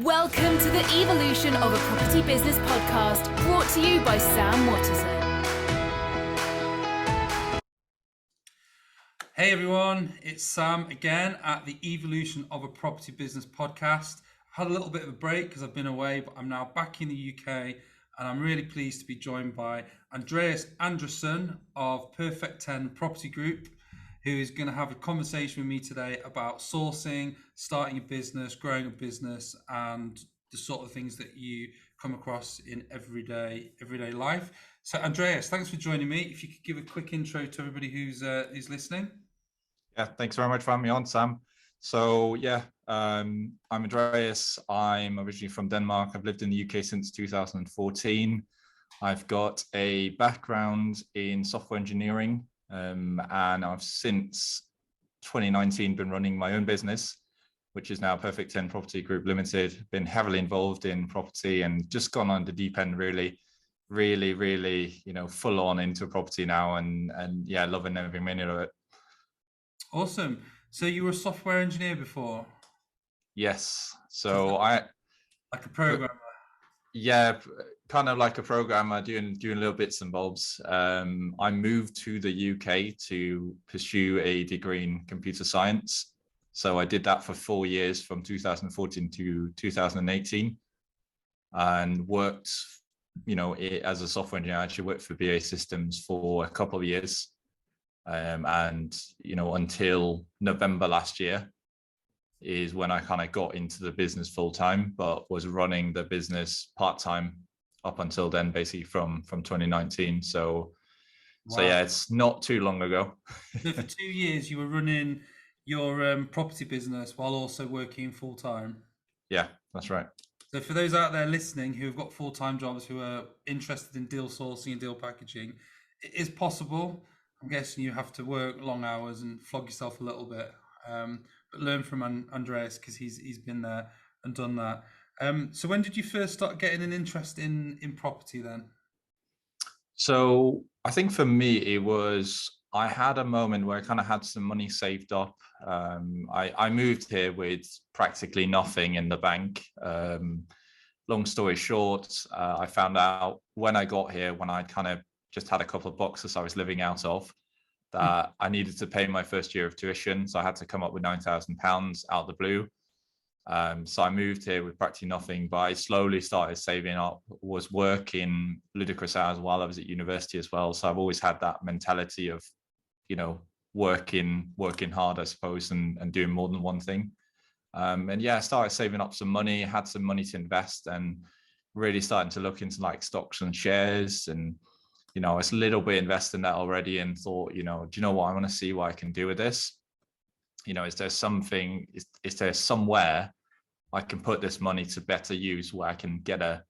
Welcome to the Evolution of a Property Business podcast, brought to you by Sam Watterson. Hey everyone, it's Sam again at the Evolution of a Property Business podcast. I had a little bit of a break because I've been away, but I'm now back in the UK and I'm really pleased to be joined by Andreas Andresen of Perfect 10 Property Group, who is going to have a conversation with me today about sourcing, starting a business, growing a business, and the sort of things that you come across in everyday life. So Andreas, thanks for joining me. If you could give a quick intro to everybody who's listening. Yeah, thanks very much for having me on, Sam. So I'm Andreas. I'm originally from Denmark. I've lived in the UK since 2014. I've got a background in software engineering, and I've since 2019 been running my own business, which is now Perfect 10 Property Group Limited. Been heavily involved in property and just gone on the deep end, really, full on into property now, and loving every minute of it. Awesome. So you were a software engineer before? Yes. So like a programmer? Yeah, kind of like a programmer, doing little bits and bobs. I moved to the UK to pursue a degree in computer science. So I did that for 4 years from 2014 to 2018 and worked, as a software engineer. I actually worked for BA Systems for a couple of years. Until November last year is when I kind of got into the business full time, but was running the business part time up until then, basically from 2019. So yeah, it's not too long ago. So for 2 years, you were running your property business while also working full time. Yeah, that's right. So for those out there listening who have got full time jobs, who are interested in deal sourcing and deal packaging, it is possible. I'm guessing you have to work long hours and flog yourself a little bit, but learn from Andreas because he's been there and done that. So when did you first start getting an interest in property then? So I think for me, it was, I had a moment where I kind of had some money saved up. I moved here with practically nothing in the bank. Long story short, I found out when I got here, when I'd kind of just had a couple of boxes I was living out of, that I needed to pay my first year of tuition. So I had to come up with £9,000 out of the blue. So I moved here with practically nothing, but I slowly started saving up, was working ludicrous hours while I was at university as well. So I've always had that mentality of, working hard, I suppose, and doing more than one thing. I started saving up some money, had some money to invest, and really starting to look into like stocks and shares. And I was a little bit invested in that already and thought, do you know what? I want to see what I can do with this. Is there something, is there somewhere I can put this money to better use where I can get a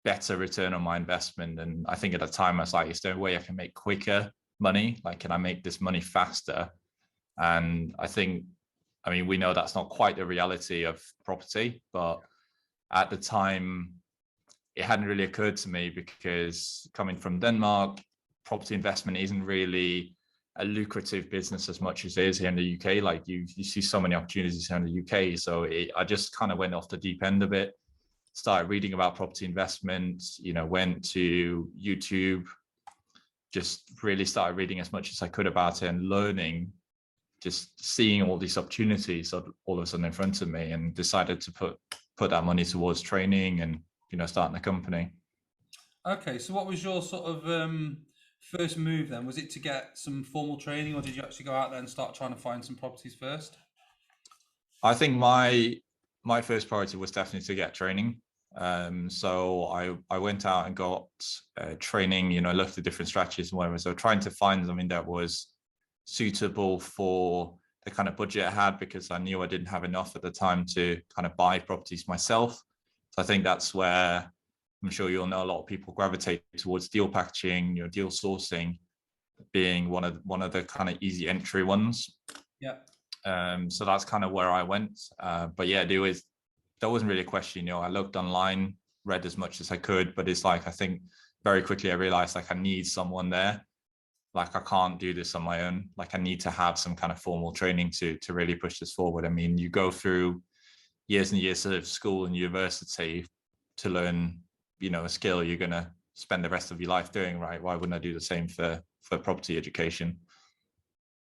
better return on my investment? And I think at the time I was like, is there a way I can make quicker money? Like, can I make this money faster? And we know that's not quite the reality of property, but at the time, it hadn't really occurred to me because coming from Denmark, property investment isn't really a lucrative business as much as it is here in the UK. Like you see so many opportunities here in the UK. So I just kind of went off the deep end of it, started reading about property investment, went to YouTube, just really started reading as much as I could about it and learning, just seeing all these opportunities all of a sudden in front of me, and decided to put that money towards training and, starting a company. Okay, so what was your sort of first move then? Was it to get some formal training, or did you actually go out there and start trying to find some properties first? I think my first priority was definitely to get training. So I went out and got training, looked at different strategies and whatever. So trying to find something that was suitable for the kind of budget I had, because I knew I didn't have enough at the time to kind of buy properties myself. So I think that's where I'm sure you'll know a lot of people gravitate towards deal packaging, deal sourcing being one of the kind of easy entry ones. Yeah. So that's kind of where I went. But yeah, there wasn't really a question. I looked online, read as much as I could, but it's like, I think very quickly I realized like I need someone there. Like I can't do this on my own. Like I need to have some kind of formal training to really push this forward. I mean, you go through years and years of school and university to learn, a skill you're going to spend the rest of your life doing, right? Why wouldn't I do the same for property education?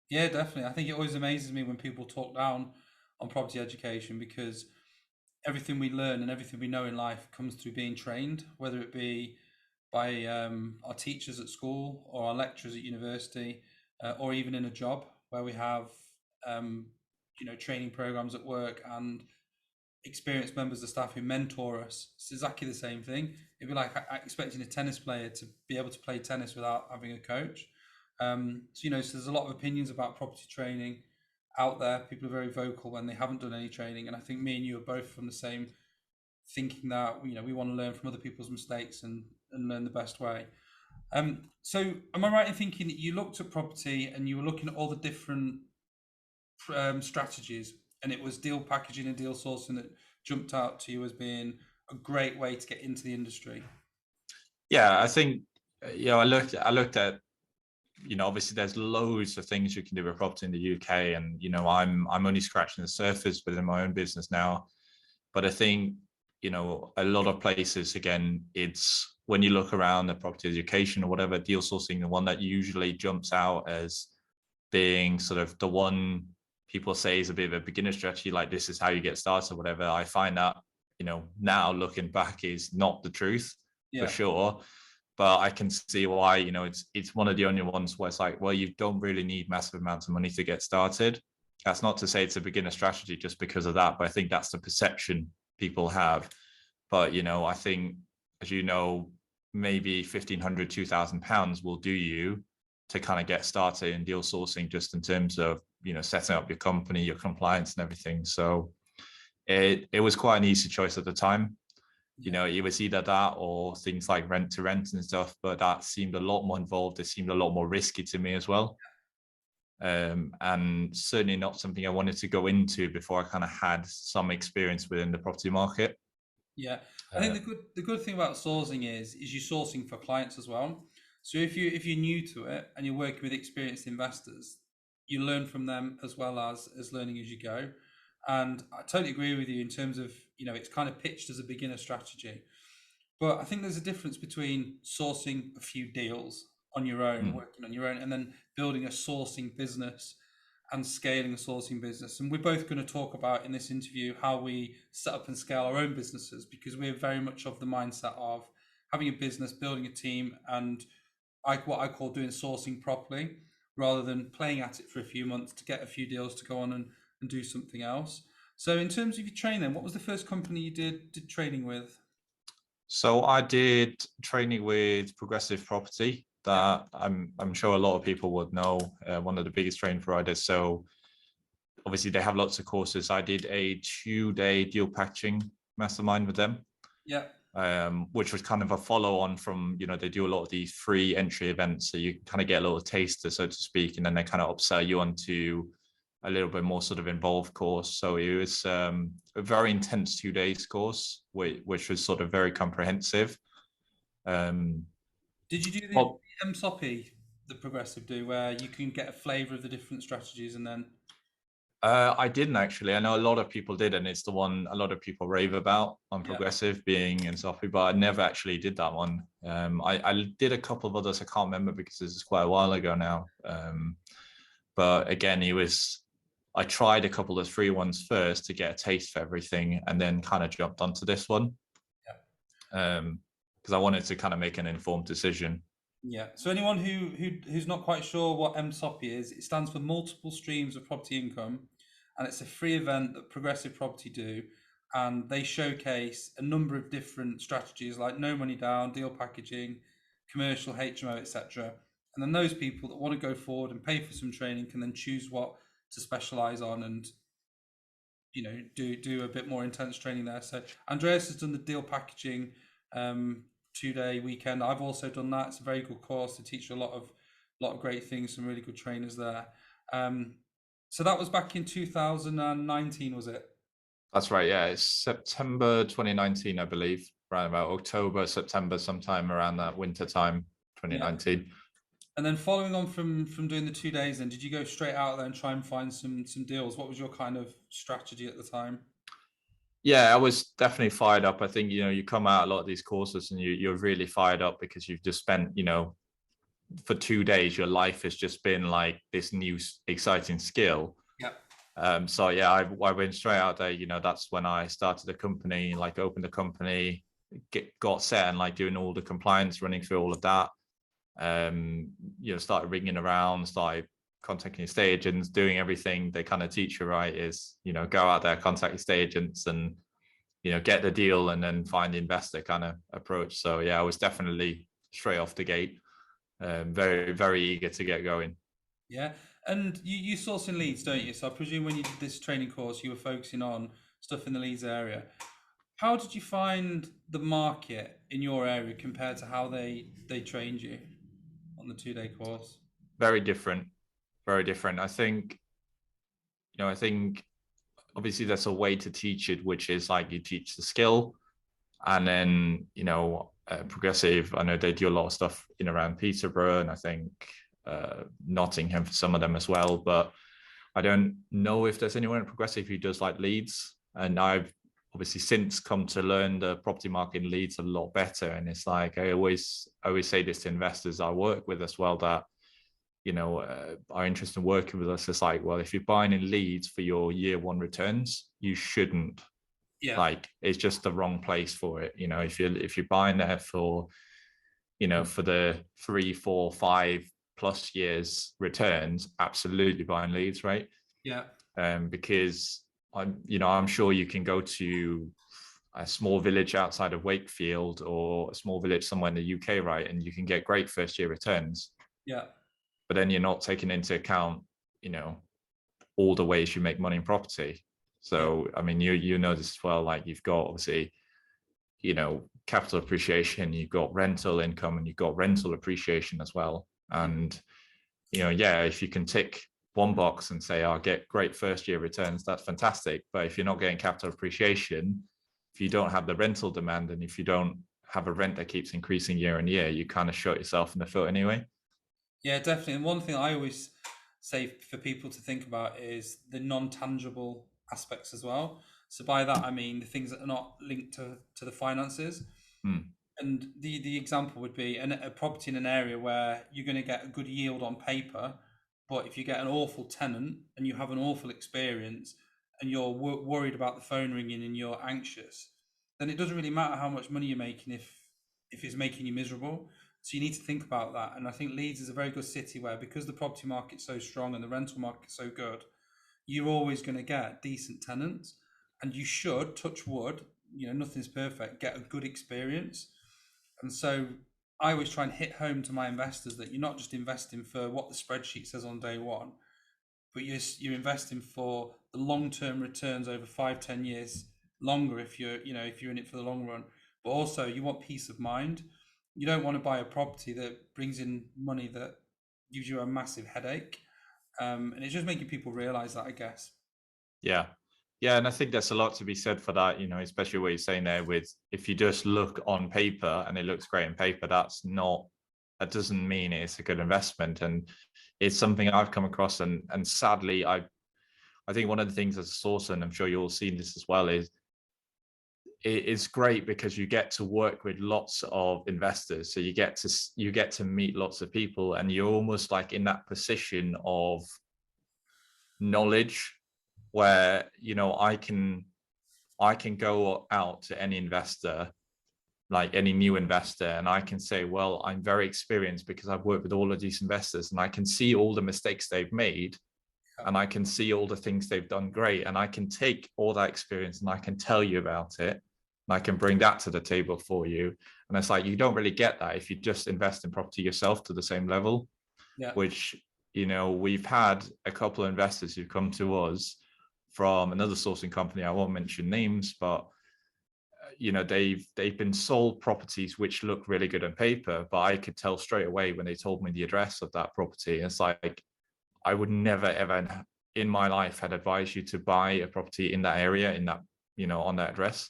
Yeah, definitely. I think it always amazes me when people talk down on property education, because everything we learn and everything we know in life comes through being trained, whether it be by our teachers at school or our lecturers at university, or even in a job where we have um, training programs at work and experienced members of staff who mentor us. It's exactly the same thing. It'd be like expecting a tennis player to be able to play tennis without having a coach. So there's a lot of opinions about property training out there. People are very vocal when they haven't done any training, and I think me and you are both from the same thinking that we want to learn from other people's mistakes and learn the best way. So am I right in thinking that you looked at property and you were looking at all the different strategies, and it was deal packaging and deal sourcing that jumped out to you as being a great way to get into the industry? Yeah, I think I looked at, obviously there's loads of things you can do with property in the UK, and I'm only scratching the surface within my own business now. But I think, a lot of places, again, it's when you look around the property education or whatever, deal sourcing, the one that usually jumps out as being sort of the one people say is a bit of a beginner strategy, like this is how you get started or whatever. I find that, now looking back, is not the truth for Yeah, sure. But I can see why, it's one of the only ones where it's like, well, you don't really need massive amounts of money to get started. That's not to say it's a beginner strategy just because of that, but I think that's the perception people have. But I think, as maybe 1,500, £2,000 will do you to kind of get started in deal sourcing, just in terms of setting up your company, your compliance, and everything. So it was quite an easy choice at the time. It was either that or things like rent to rent and stuff, but that seemed a lot more involved. It seemed a lot more risky to me as well. And certainly not something I wanted to go into before I kind of had some experience within the property market. yeah. I think the good thing about sourcing is you're sourcing for clients as well. So if you're new to it and you're working with experienced investors, you learn from them as well as learning as you go. And I totally agree with you in terms of it's kind of pitched as a beginner strategy. But I think there's a difference between sourcing a few deals on your own, Mm. working on your own, and then building a sourcing business and scaling a sourcing business. And we're both going to talk about in this interview how we set up and scale our own businesses, because we're very much of the mindset of having a business, building a team, and what I call doing sourcing properly, rather than playing at it for a few months to get a few deals to go on and do something else. So in terms of your training, what was the first company you did training with? So I did training with Progressive Property, Yeah, that I'm sure a lot of people would know, one of the biggest training providers. So obviously they have lots of courses. I did a 2-day deal packaging mastermind with them, yeah, which was kind of a follow on from, they do a lot of these free entry events. So you kind of get a little taster, so to speak, and then they kind of upsell you onto a little bit more sort of involved course. So it was a very intense 2 days course, which was sort of very comprehensive. Um, Did you do the well, MSOP, the progressive do, where you can get a flavour of the different strategies and then I didn't actually. I know a lot of people did, and it's the one a lot of people rave about on yeah, Progressive, being in Sophie, but I never actually did that one. I did a couple of others. I can't remember because this is quite a while ago now. But again, I tried a couple of free ones first to get a taste for everything, and then kind of jumped onto this one because I wanted to kind of make an informed decision. yeah. So anyone who's not quite sure what MSOP is, it stands for multiple streams of property income, and it's a free event that Progressive Property do, and they showcase a number of different strategies like no money down, deal packaging, commercial HMO, etc. And then those people that want to go forward and pay for some training can then choose what to specialize on and do a bit more intense training there. So Andreas has done the deal packaging 2-day weekend. I've also done that. It's a very good course. They teach you a lot of great things. Some really good trainers there. So that was back in 2019, was it? That's right. Yeah, it's September 2019, I believe, around about October, September, sometime around that winter time, Yeah. 2019. And then following on from doing the 2 days, then did you go straight out there and try and find some deals? What was your kind of strategy at the time? Yeah, I was definitely fired up. I think, you come out a lot of these courses and you're really fired up because you've just spent, for 2 days, your life has just been like this new exciting skill. Yeah. So yeah, I went straight out there. That's when I started a company, like opened a company, got set and like doing all the compliance, running through all of that. Started ringing around, started contacting estate agents, doing everything they kind of teach you, right? Is, go out there, contact estate agents and, get the deal and then find the investor kind of approach. So yeah, I was definitely straight off the gate. Very, very eager to get going. Yeah. And you source in Leeds, don't you? So I presume when you did this training course, you were focusing on stuff in the Leeds area. How did you find the market in your area compared to how they trained you on the 2-day course? Very different, very different. I think obviously there's a way to teach it, which is like you teach the skill, and then progressive. I know they do a lot of stuff in around Peterborough, and I think Nottingham for some of them as well. But I don't know if there's anyone in progressive who does like Leeds. And I've obviously since come to learn the property market in Leeds a lot better. And it's like I always say this to investors I work with as well, that are interested in working with us. It's like, well, if you're buying in Leeds for your year one returns, you shouldn't. Yeah. Like, it's just the wrong place for it. If you're buying there for for the 3, 4, 5+ years returns, absolutely buying Leeds, right? Yeah. Because I'm sure you can go to a small village outside of Wakefield or a small village somewhere in the UK, right, and you can get great first year returns. Yeah. But then you're not taking into account, all the ways you make money in property. So, I mean, you know this as well, like you've got obviously, capital appreciation, you've got rental income, and you've got rental appreciation as well. And, if you can tick one box and say, I'll get great first year returns, that's fantastic. But if you're not getting capital appreciation, if you don't have the rental demand, and if you don't have a rent that keeps increasing year on year, you kind of shot yourself in the foot anyway. Yeah, definitely. And one thing I always say for people to think about is the non-tangible aspects as well. So by that I mean the things that are not linked to the finances. Hmm. And the example would be a property in an area where you're going to get a good yield on paper, but if you get an awful tenant and you have an awful experience and you're worried about the phone ringing and you're anxious, then it doesn't really matter how much money you're making if it's making you miserable. So you need to think about that. And I think Leeds is a very good city where, because the property market's so strong and the rental market's so good, you're always going to get decent tenants, and you should, touch wood, nothing's perfect, get a good experience. And so I always try and hit home to my investors that you're not just investing for what the spreadsheet says on day one, but you're investing for the long-term returns over 5-10 years longer, if you're in it for the long run. But also you want peace of mind. You don't want to buy a property that brings in money that gives you a massive headache. And it's just making people realize that, I guess. Yeah. Yeah. And I think there's a lot to be said for that, especially what you're saying there with, if you just look on paper and it looks great on paper, that doesn't mean it's a good investment. And it's something I've come across. And sadly, I think one of the things as a source, and I'm sure you've all seen this as well, is it's great because you get to work with lots of investors. So you get to meet lots of people, and you're almost like in that position of knowledge where I can go out to any investor, like any new investor, and I can say, well, I'm very experienced because I've worked with all of these investors, and I can see all the mistakes they've made, and I can see all the things they've done great, and I can take all that experience and I can tell you about it, and I can bring that to the table for you. And it's like, you don't really get that if you just invest in property yourself to the same level. Yeah. Which, we've had a couple of investors who come to us from another sourcing company. I won't mention names, but they've been sold properties which look really good on paper, but I could tell straight away when they told me the address of that property. It's like, I would never ever in my life had advised you to buy a property in that area, in that, on that address,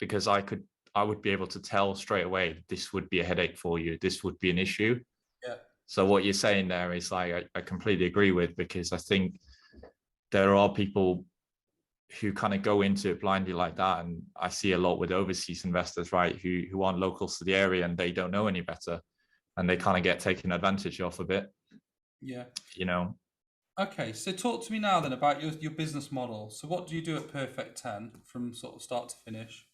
because I would be able to tell straight away this would be a headache for you, this would be an issue. Yeah. So what you're saying there is like, I completely agree with, because I think there are people who kind of go into it blindly like that. And I see a lot with overseas investors, right, who aren't locals to the area and they don't know any better, and they kind of get taken advantage of a bit, Yeah. you know. Okay, so talk to me now then about your business model. So what do you do at Perfect 10 from sort of start to finish?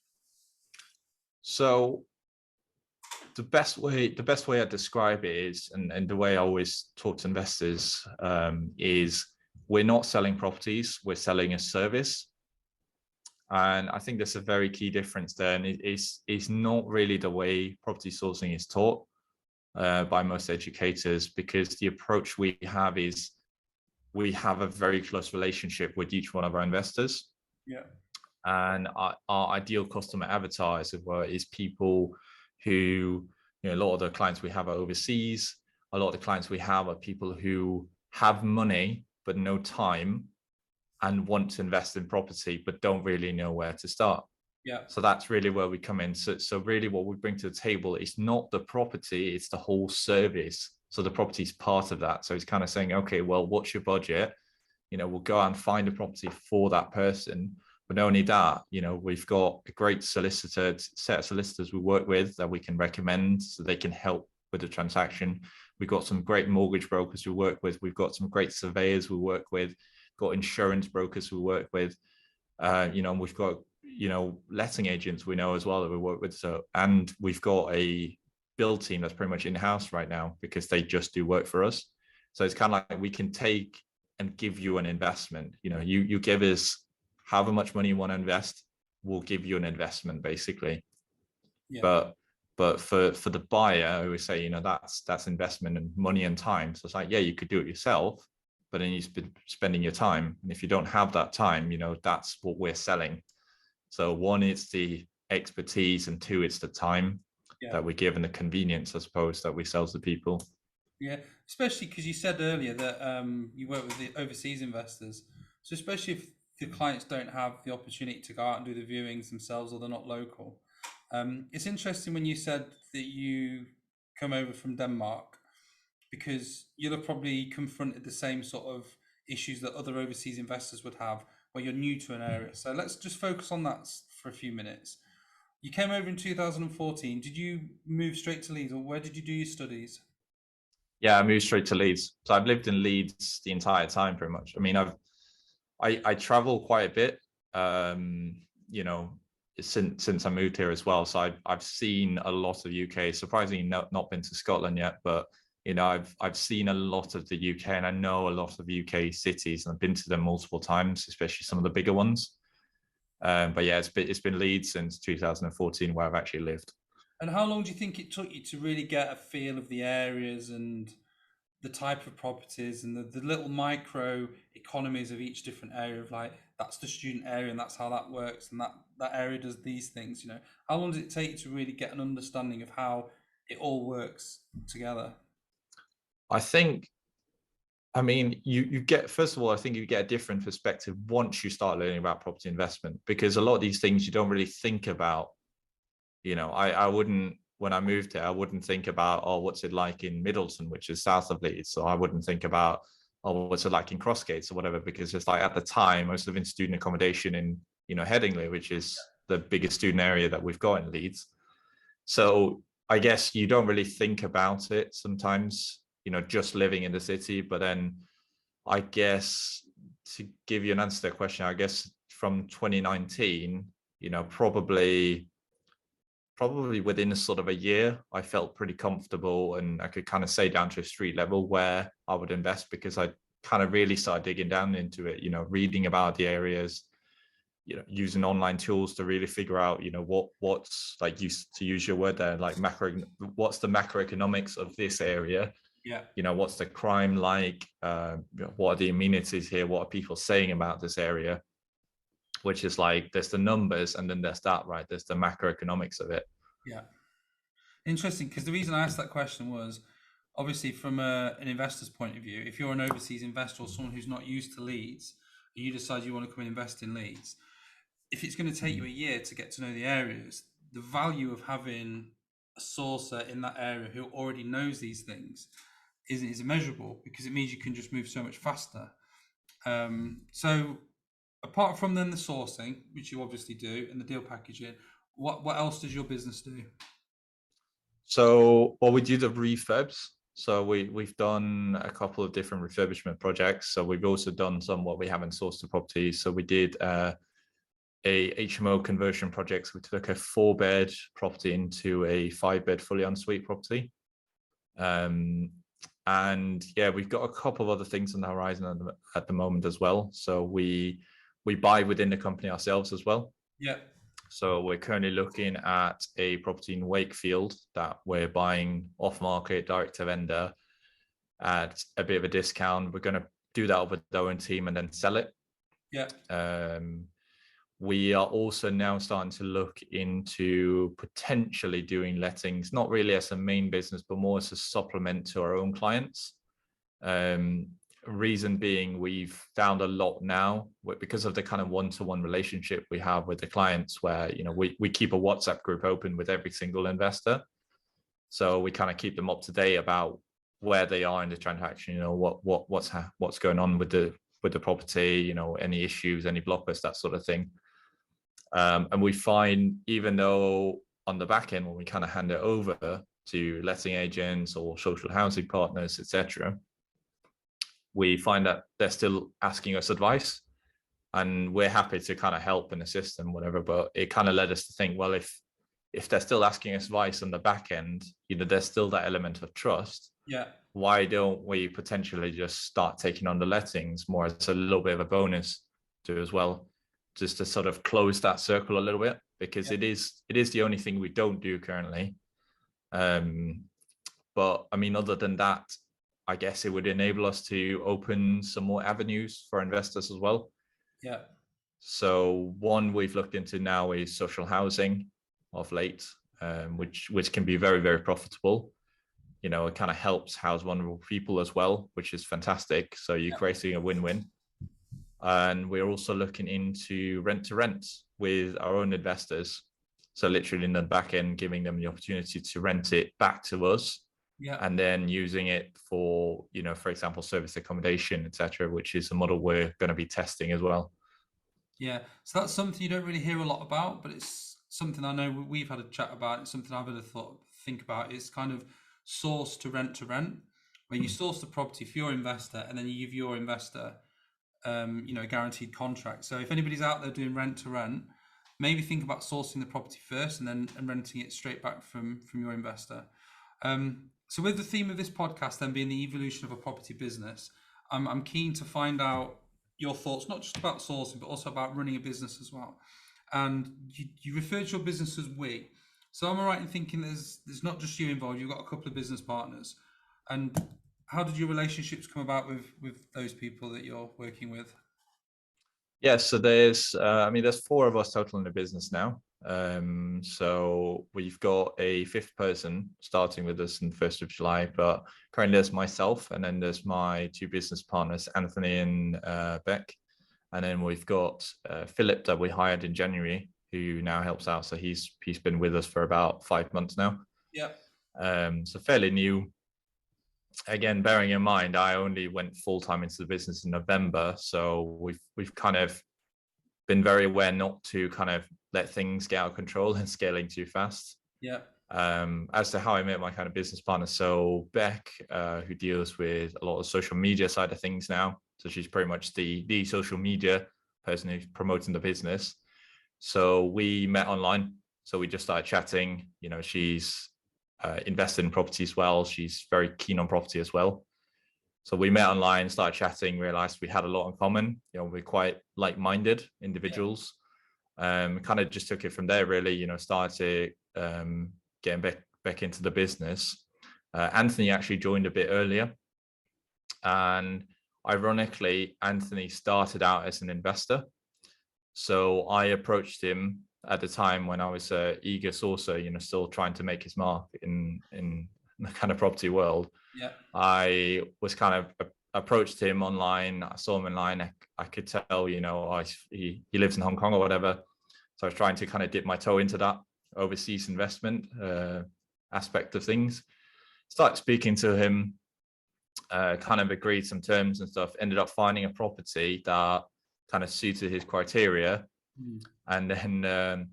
So the best way I describe it is, and the way I always talk to investors, is we're not selling properties, we're selling a service. And I think there's a very key difference there. And it's not really the way property sourcing is taught by most educators, because the approach we have is we have a very close relationship with each one of our investors. Yeah. And our ideal customer avatar, as it were, is people who, a lot of the clients we have are overseas. A lot of the clients we have are people who have money but no time and want to invest in property but don't really know where to start. Yeah. So that's really where we come in. So really what we bring to the table is not the property, it's the whole service. So the property is part of that. So it's kind of saying, okay, well, what's your budget? We'll go out and find a property for that person. But not only that, we've got a great set of solicitors we work with that we can recommend so they can help with the transaction. We've got some great mortgage brokers we work with. We've got some great surveyors we work with, got insurance brokers we work with. And we've got, letting agents we know as well that we work with. So, and we've got a build team that's pretty much in-house right now because they just do work for us. So it's kind of like we can take and give you an investment. You give us however much money you want to invest, we'll give you an investment basically. Yeah. But for the buyer, I always say, that's investment and money and time. So it's like, yeah, you could do it yourself, but then you've been spending your time. And if you don't have that time, that's what we're selling. So one, it's the expertise, and two, it's the time that we give and the convenience, I suppose, that we sell to people. Yeah, especially because you said earlier that you work with the overseas investors. So especially if the clients don't have the opportunity to go out and do the viewings themselves or they're not local. It's interesting when you said that you come over from Denmark because you'll have probably confronted the same sort of issues that other overseas investors would have where you're new to an area. So let's just focus on that for a few minutes. You came over in 2014. Did you move straight to Leeds or where did you do your studies? Yeah, I moved straight to Leeds. So I've lived in Leeds the entire time, pretty much. I mean, I travel quite a bit, you know, since I moved here as well. So I've seen a lot of UK. Surprisingly, not been to Scotland yet, but I've seen a lot of the UK, and I know a lot of UK cities, and I've been to them multiple times, especially some of the bigger ones. But yeah, it's been Leeds since 2014 where I've actually lived. And how long do you think it took you to really get a feel of the areas and the type of properties and the little micro economies of each different area of like that's the student area and that's how that works and that area does these things, How long does it take you to really get an understanding of how it all works together? I think, I mean, you get, first of all, I think you get a different perspective once you start learning about property investment, because a lot of these things you don't really think about. I wouldn't, when I moved here, I wouldn't think about, oh, what's it like in Middleton, which is south of Leeds. So I wouldn't think about, oh, what's it like in Crossgates or whatever, because it's like at the time I was living student accommodation in, Headingley, which is the biggest student area that we've got in Leeds. So I guess you don't really think about it sometimes, just living in the city. But then I guess, to give you an answer to that question, I guess from 2019, probably within a sort of a year, I felt pretty comfortable and I could kind of say down to a street level where I would invest, because I kind of really started digging down into it, reading about the areas, using online tools to really figure out, what's, like, to use your word there, like what's the macroeconomics of this area? Yeah. What's the crime like? What are the amenities here? What are people saying about this area? Which is like, there's the numbers and then there's that, right? There's the macroeconomics of it. Yeah. Interesting, because the reason I asked that question was obviously from an investor's point of view, if you're an overseas investor or someone who's not used to Leeds, and you decide you want to come and invest in Leeds, if it's going to take you a year to get to know the areas, the value of having a sourcer in that area who already knows these things is immeasurable, because it means you can just move so much faster. So apart from then the sourcing, which you obviously do, and the deal packaging, what else does your business do? So, well, we do the refurbs. So we've done a couple of different refurbishment projects. So we've also done some what we haven't sourced to properties. So we did a HMO conversion project. We took a 4-bed property into a 5-bed fully ensuite property. And yeah, we've got a couple of other things on the horizon at the moment as well. So we buy within the company ourselves as well. Yeah. So we're currently looking at a property in Wakefield that we're buying off market, direct to vendor at a bit of a discount. We're going to do that with our own team and then sell it. Yeah. We are also now starting to look into potentially doing lettings, not really as a main business, but more as a supplement to our own clients. Reason being, we've found a lot now because of the kind of one-to-one relationship we have with the clients, where we keep a WhatsApp group open with every single investor, so we kind of keep them up to date about where they are in the transaction. What's going on with the property, any issues, any blockers, that sort of thing. And we find, even though on the back end when we kind of hand it over to letting agents or social housing partners, etc., we find that they're still asking us advice, and we're happy to kind of help and assist them, whatever. But it kind of led us to think, well, if they're still asking us advice on the back end, there's still that element of trust. Yeah. Why don't we potentially just start taking on the lettings more as a little bit of a bonus to as well, just to sort of close that circle a little bit, because it is the only thing we don't do currently. But I mean, other than that, I guess it would enable us to open some more avenues for investors as well. Yeah. So one we've looked into now is social housing of late, which can be very, very profitable. It kind of helps house vulnerable people as well, which is fantastic. So you're creating a win-win. And we're also looking into rent to rent with our own investors. So literally in the back end, giving them the opportunity to rent it back to us. Yeah. And then using it for, for example, service accommodation, etc., which is a model we're going to be testing as well. Yeah. So that's something you don't really hear a lot about, but it's something I know we've had a chat about. It's something I've had a think about. It's kind of source to rent, where you source the property for your investor, and then you give your investor a guaranteed contract. So if anybody's out there doing rent to rent, maybe think about sourcing the property first and renting it straight back from your investor. So with the theme of this podcast then being the evolution of a property business, I'm keen to find out your thoughts, not just about sourcing, but also about running a business as well. And you referred to your business as we. So am I right in thinking there's not just you involved, you've got a couple of business partners. And how did your relationships come about with those people that you're working with? Yeah, so there's 4 of us total in the business now. So we've got a 5th person starting with us on the 1st of July, but currently there's myself, and then there's my 2 business partners, Anthony and Beck. And then we've got Philip that we hired in January, who now helps out. So he's been with us for about 5 months now. Yeah. So fairly new. Again, bearing in mind, I only went full-time into the business in November. So we've kind of been very aware not to kind of let things get out of control and scaling too fast. Yeah. As to how I met my kind of business partner, so Beck, who deals with a lot of social media side of things now. So she's pretty much the social media person who's promoting the business. So we met online. So we just started chatting. She's invested in property as well. She's very keen on property as well. So we met online, started chatting, realized we had a lot in common. We're quite like-minded individuals. Yeah. Kind of just took it from there, really. Started getting back into the business. Anthony actually joined a bit earlier. And ironically, Anthony started out as an investor. So I approached him at the time when I was eager sourcer, still trying to make his mark in the kind of property world. Yeah. I was kind of approached him online. I saw him online. I could tell, he lives in Hong Kong or whatever. So I was trying to kind of dip my toe into that overseas investment aspect of things. Started speaking to him, kind of agreed some terms and stuff. Ended up finding a property that kind of suited his criteria. And then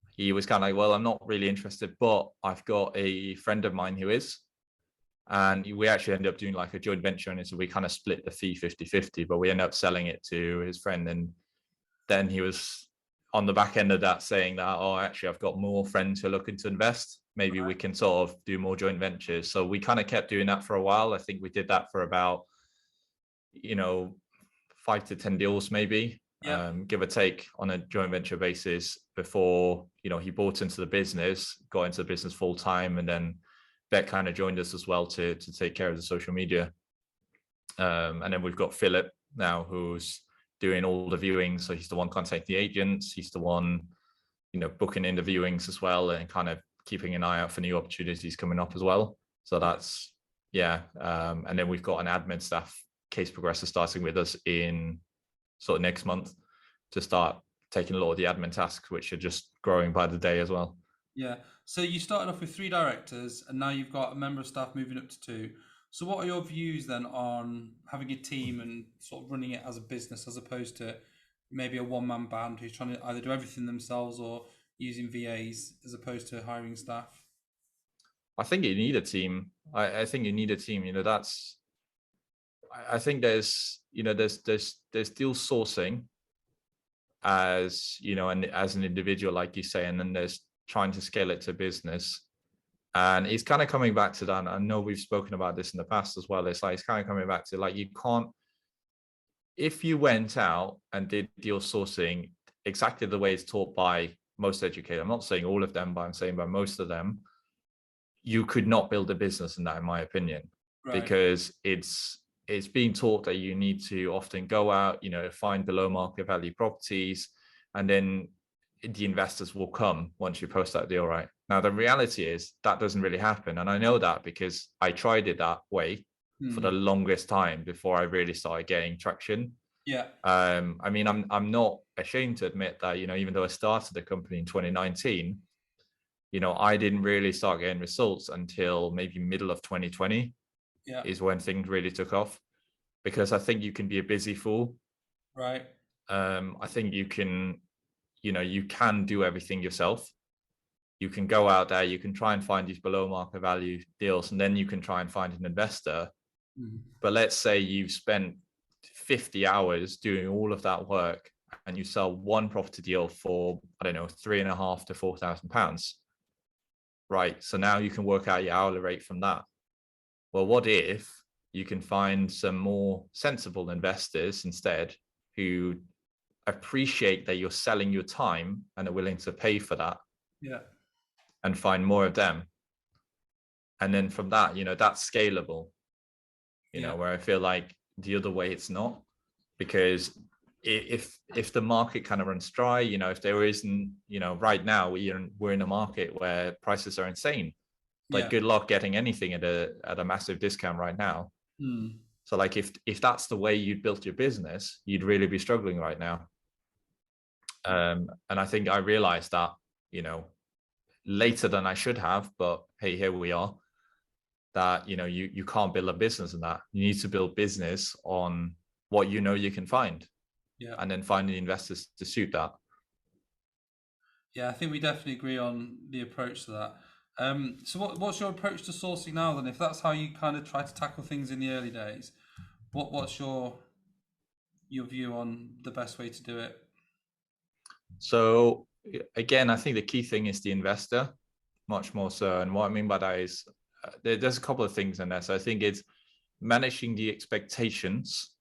he was kind of like, well, I'm not really interested, but I've got a friend of mine who is. And we actually ended up doing like a joint venture on it. So we kind of split the fee 50-50, but we ended up selling it to his friend. And then he was on the back end of that saying that, oh, actually, I've got more friends who are looking to invest. Maybe we can sort of do more joint ventures. So we kind of kept doing that for a while. I think we did that for about, 5 to 10 deals, maybe, give or take, on a joint venture basis before, he bought into the business, got into the business full time. And then Beck kind of joined us as well to take care of the social media. And then we've got Philip now, who's doing all the viewings. So he's the one contacting the agents. He's the one, booking in the viewings as well, and kind of keeping an eye out for new opportunities coming up as well. So that's, and then we've got an admin staff, case progressor, starting with us in sort of next month to start taking a lot of the admin tasks, which are just growing by the day as well. Yeah. So you started off with 3 directors, and now you've got a member of staff moving up to 2. So what are your views then on having a team and sort of running it as a business, as opposed to maybe a one-man band who's trying to either do everything themselves or using VAs as opposed to hiring staff? I think you need a team. I think you need a team. I think there's deal sourcing as, and as an individual, like you say, and then there's trying to scale it to business. And it's kind of coming back to that. I know we've spoken about this in the past as well. It's kind of coming back to, like, you can't, if you went out and did deal sourcing exactly the way it's taught by most educators, I'm not saying all of them, but I'm saying by most of them, you could not build a business in that, in my opinion, because it's being taught that you need to often go out, find below market value properties, and then the investors will come once you post that deal, right? Now, the reality is that doesn't really happen. And I know that because I tried it that way for the longest time before I really started getting traction. Yeah. I mean, I'm not ashamed to admit that, even though I started the company in 2019, I didn't really start getting results until maybe middle of 2020 is when things really took off, because I think you can be a busy fool. Right. I think you can do everything yourself. You can go out there, you can try and find these below market value deals, and then you can try and find an investor. But let's say you've spent 50 hours doing all of that work and you sell one property deal for, I don't know, £3,500 to £4,000. Right. So now you can work out your hourly rate from that. Well, what if you can find some more sensible investors instead, who appreciate that you're selling your time and are willing to pay for that? Yeah. And find more of them. And then from that, that's scalable, where I feel like the other way it's not, because if the market kind of runs dry, if there isn't, right now we're in a market where prices are insane. Like, good luck getting anything at a massive discount right now. So like, if that's the way you'd built your business, you'd really be struggling right now. And I think I realized that, later than I should have, but hey, here we are, that, you can't build a business in that. You need to build business on what you can find, and then finding investors to suit that. Yeah, I think we definitely agree on the approach to that. So what's your approach to sourcing now then? If that's how you kind of try to tackle things in the early days, what's your view on the best way to do it? So again, I think the key thing is the investor, much more so. And what I mean by that is there's a couple of things in there. So I think it's managing the expectations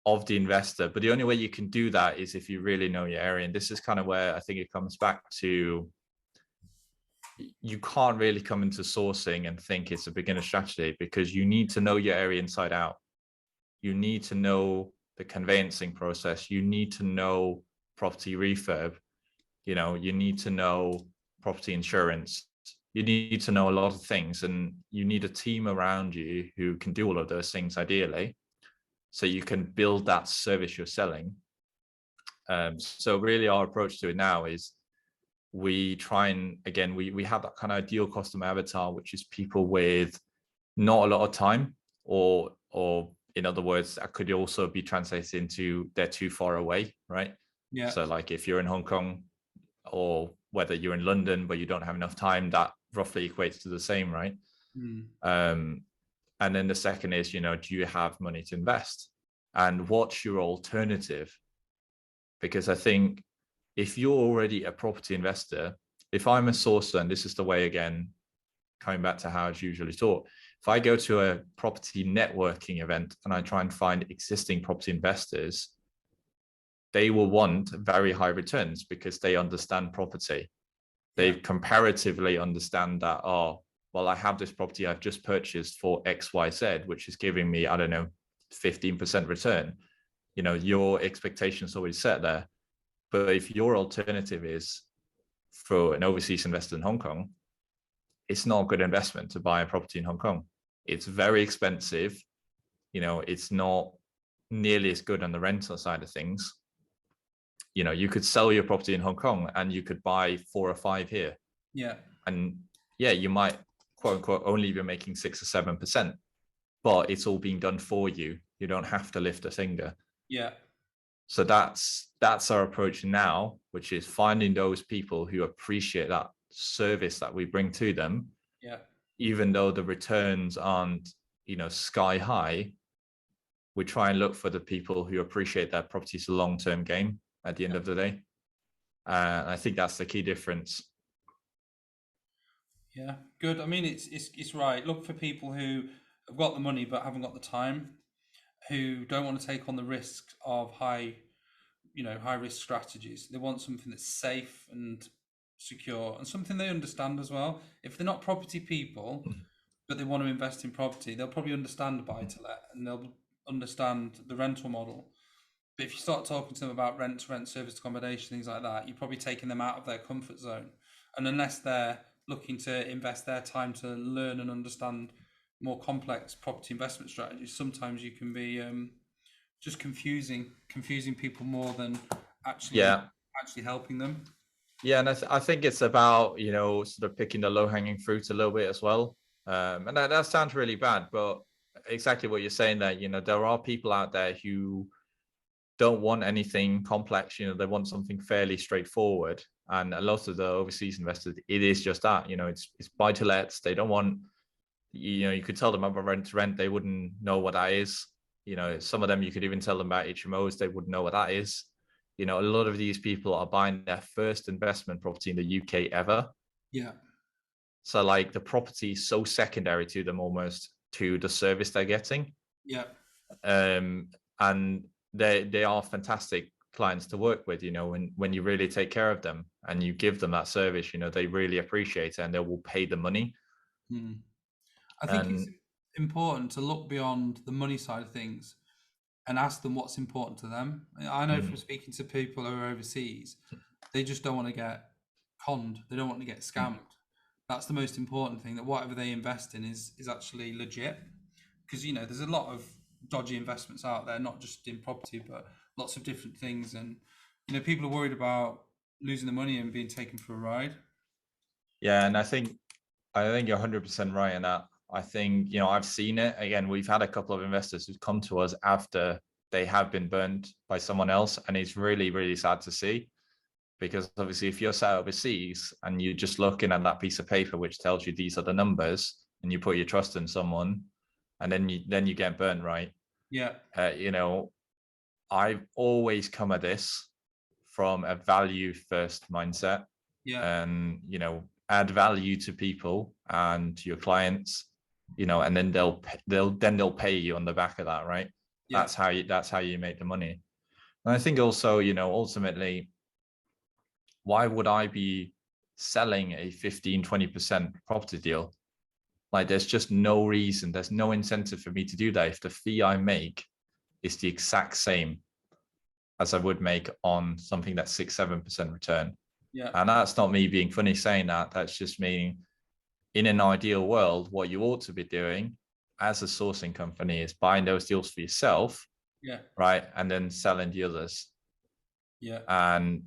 of the investor. But the only way you can do that is if you really know your area. And this is kind of where I think it comes back to, you can't really come into sourcing and think it's a beginner strategy, because you need to know your area inside out. You need to know the conveyancing process. You need to know property refurb. You need to know property insurance. You need to know a lot of things, and you need a team around you who can do all of those things ideally, so you can build that service you're selling. So really our approach to it now is we try and, again, we have that kind of ideal customer avatar, which is people with not a lot of time or in other words, that could also be translated into they're too far away, right? Yeah. So like if you're in Hong Kong, or whether you're in London but you don't have enough time, that roughly equates to the same, right? And then the second is, do you have money to invest? And what's your alternative? Because I think if you're already a property investor, if I'm a sourcer, and this is the way, again, coming back to how it's usually taught, if I go to a property networking event and I try and find existing property investors, they will want very high returns because they understand property. They comparatively understand that, oh, well, I have this property I've just purchased for XYZ, which is giving me, I don't know, 15% return. Your expectations already set there. But if your alternative is for an overseas investor in Hong Kong, it's not a good investment to buy a property in Hong Kong. It's very expensive. It's not nearly as good on the rental side of things. You could sell your property in Hong Kong and you could buy 4 or 5 here. Yeah. And you might, quote unquote, only be making 6 or 7%, but it's all being done for you. You don't have to lift a finger. Yeah. So that's our approach now, which is finding those people who appreciate that service that we bring to them. Yeah. Even though the returns aren't, sky high, we try and look for the people who appreciate that property is a long-term game at the end of the day. I think that's the key difference. Yeah, good. I mean, it's right. Look for people who have got the money but haven't got the time, who don't want to take on the risk of high risk strategies. They want something that's safe and secure and something they understand as well. If they're not property people, but they want to invest in property, they'll probably understand buy to let and they'll understand the rental model. But if you start talking to them about rent to rent, service accommodation, things like that, you're probably taking them out of their comfort zone. And unless they're looking to invest their time to learn and understand more complex property investment strategies, sometimes you can be just confusing people more than actually helping them. Yeah, and I think it's about sort of picking the low-hanging fruit a little bit as well. And that sounds really bad, but exactly what you're saying there. There are people out there who don't want anything complex. They want something fairly straightforward. And a lot of the overseas investors, it is just that. It's buy to lets. They don't want. You could tell them about rent to rent, they wouldn't know what that is. Some of them you could even tell them about HMOs, they wouldn't know what that is. A lot of these people are buying their first investment property in the UK ever. Yeah. So like the property is so secondary to them almost to the service they're getting. Yeah. And they are fantastic clients to work with, when you really take care of them and you give them that service, they really appreciate it and they will pay the money. I think it's important to look beyond the money side of things and ask them what's important to them. I know from speaking to people who are overseas, they just don't want to get conned. They don't want to get scammed. That's the most important thing, that whatever they invest in is actually legit. Because, there's a lot of dodgy investments out there, not just in property, but lots of different things. And, people are worried about losing the money and being taken for a ride. Yeah, and I think you're 100% right in that. I think, I've seen it. Again, we've had a couple of investors who've come to us after they have been burned by someone else. And it's really, really sad to see, because obviously if you're sat overseas and you're just looking at that piece of paper, which tells you these are the numbers, and you put your trust in someone and then you get burned, right? Yeah. I've always come at this from a value first mindset. Yeah. And, add value to people and to your clients, and then they'll pay you on the back of that, right? Yeah. That's how you make the money. And I think also, ultimately, why would I be selling a 15-20% property deal? Like, there's just no reason, there's no incentive for me to do that if the fee I make is the exact same as I would make on something that's 6-7% return. Yeah. And that's not me being funny saying that. That's just me. In an ideal world, what you ought to be doing as a sourcing company is buying those deals for yourself. Yeah. Right. And then selling the others. Yeah. And,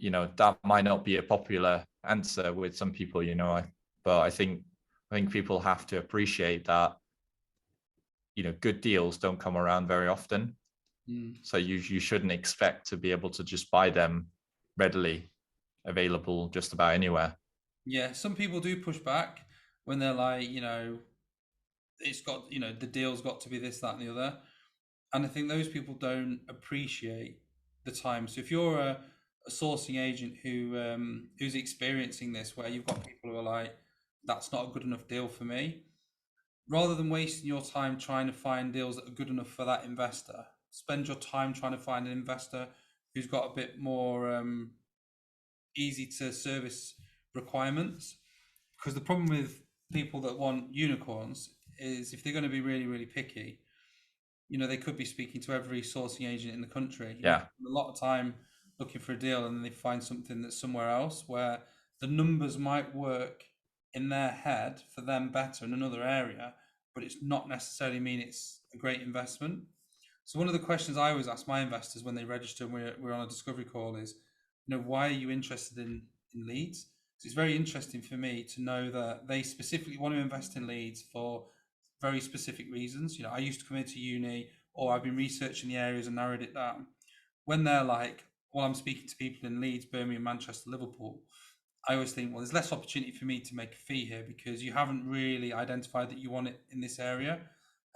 that might not be a popular answer with some people, but I think people have to appreciate that good deals don't come around very often. So you shouldn't expect to be able to just buy them readily available just about anywhere. Yeah, some people do push back when they're like, it's got, the deal's got to be this, that, and the other. And I think those people don't appreciate the time. So if you're a sourcing agent who's experiencing this, where you've got people who are like, that's not a good enough deal for me, rather than wasting your time trying to find deals that are good enough for that investor, spend your time trying to find an investor who's got a bit more easy to service requirements. Because the problem with people that want unicorns is if they're going to be really, really picky, they could be speaking to every sourcing agent in the country. Yeah. A lot of time looking for a deal, and then they find something that's somewhere else where the numbers might work in their head for them better in another area, but it's not necessarily mean it's a great investment. So one of the questions I always ask my investors when they register and we're on a discovery call is, why are you interested in leads? So it's very interesting for me to know that they specifically want to invest in leads for very specific reasons. I used to come into uni, or I've been researching the areas and narrowed it down. When they're like, well, I'm speaking to people in Leeds, Birmingham, Manchester, Liverpool, I always think, well, there's less opportunity for me to make a fee here because you haven't really identified that you want it in this area.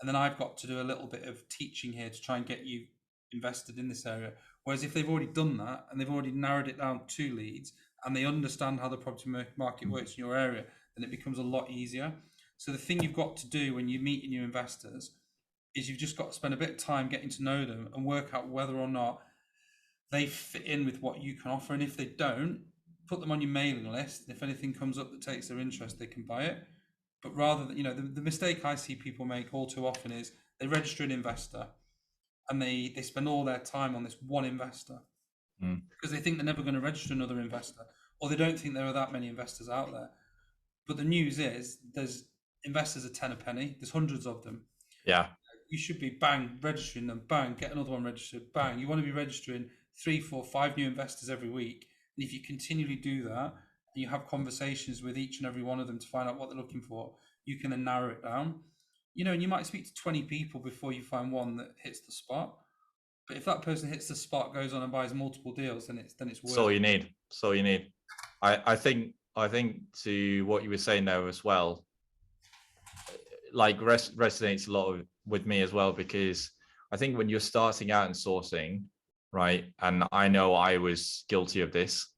And then I've got to do a little bit of teaching here to try and get you invested in this area. Whereas if they've already done that and they've already narrowed it down to leads and they understand how the property market works in your area, then it becomes a lot easier. So the thing you've got to do when you meet new investors is you've just got to spend a bit of time getting to know them and work out whether or not they fit in with what you can offer. And if they don't, put them on your mailing list. If anything comes up that takes their interest, they can buy it. But rather than, the mistake I see people make all too often is they register an investor and they spend all their time on this one investor because they think they're never going to register another investor, or they don't think there are that many investors out there. But the news is there's investors at 10 a penny. There's hundreds of them. Yeah. You should be bang registering them, bang get another one registered, bang. You want to be registering 3, 4, 5 new investors every week. And if you continually do that and you have conversations with each and every one of them to find out what they're looking for, you can then narrow it down. And you might speak to 20 people before you find one that hits the spot. But if that person hits the spot, goes on and buys multiple deals, then it's worth. So you need. I think to what you were saying there as well, like resonates a lot with me as well, because I think when you're starting out in sourcing, right, and I know I was guilty of this,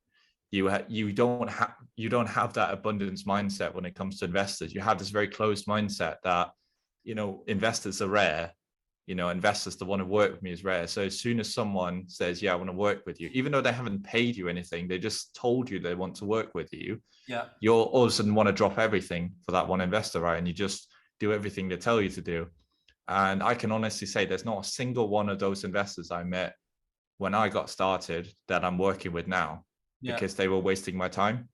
you don't have that abundance mindset when it comes to investors. You have this very closed mindset that investors are rare. Investors that want to work with me is rare. So as soon as someone says, yeah, I want to work with you, even though they haven't paid you anything, they just told you they want to work with you. Yeah. You'll all of a sudden want to drop everything for that one investor, right? And you just do everything they tell you to do. And I can honestly say there's not a single one of those investors I met when I got started that I'm working with now, because they were wasting my time.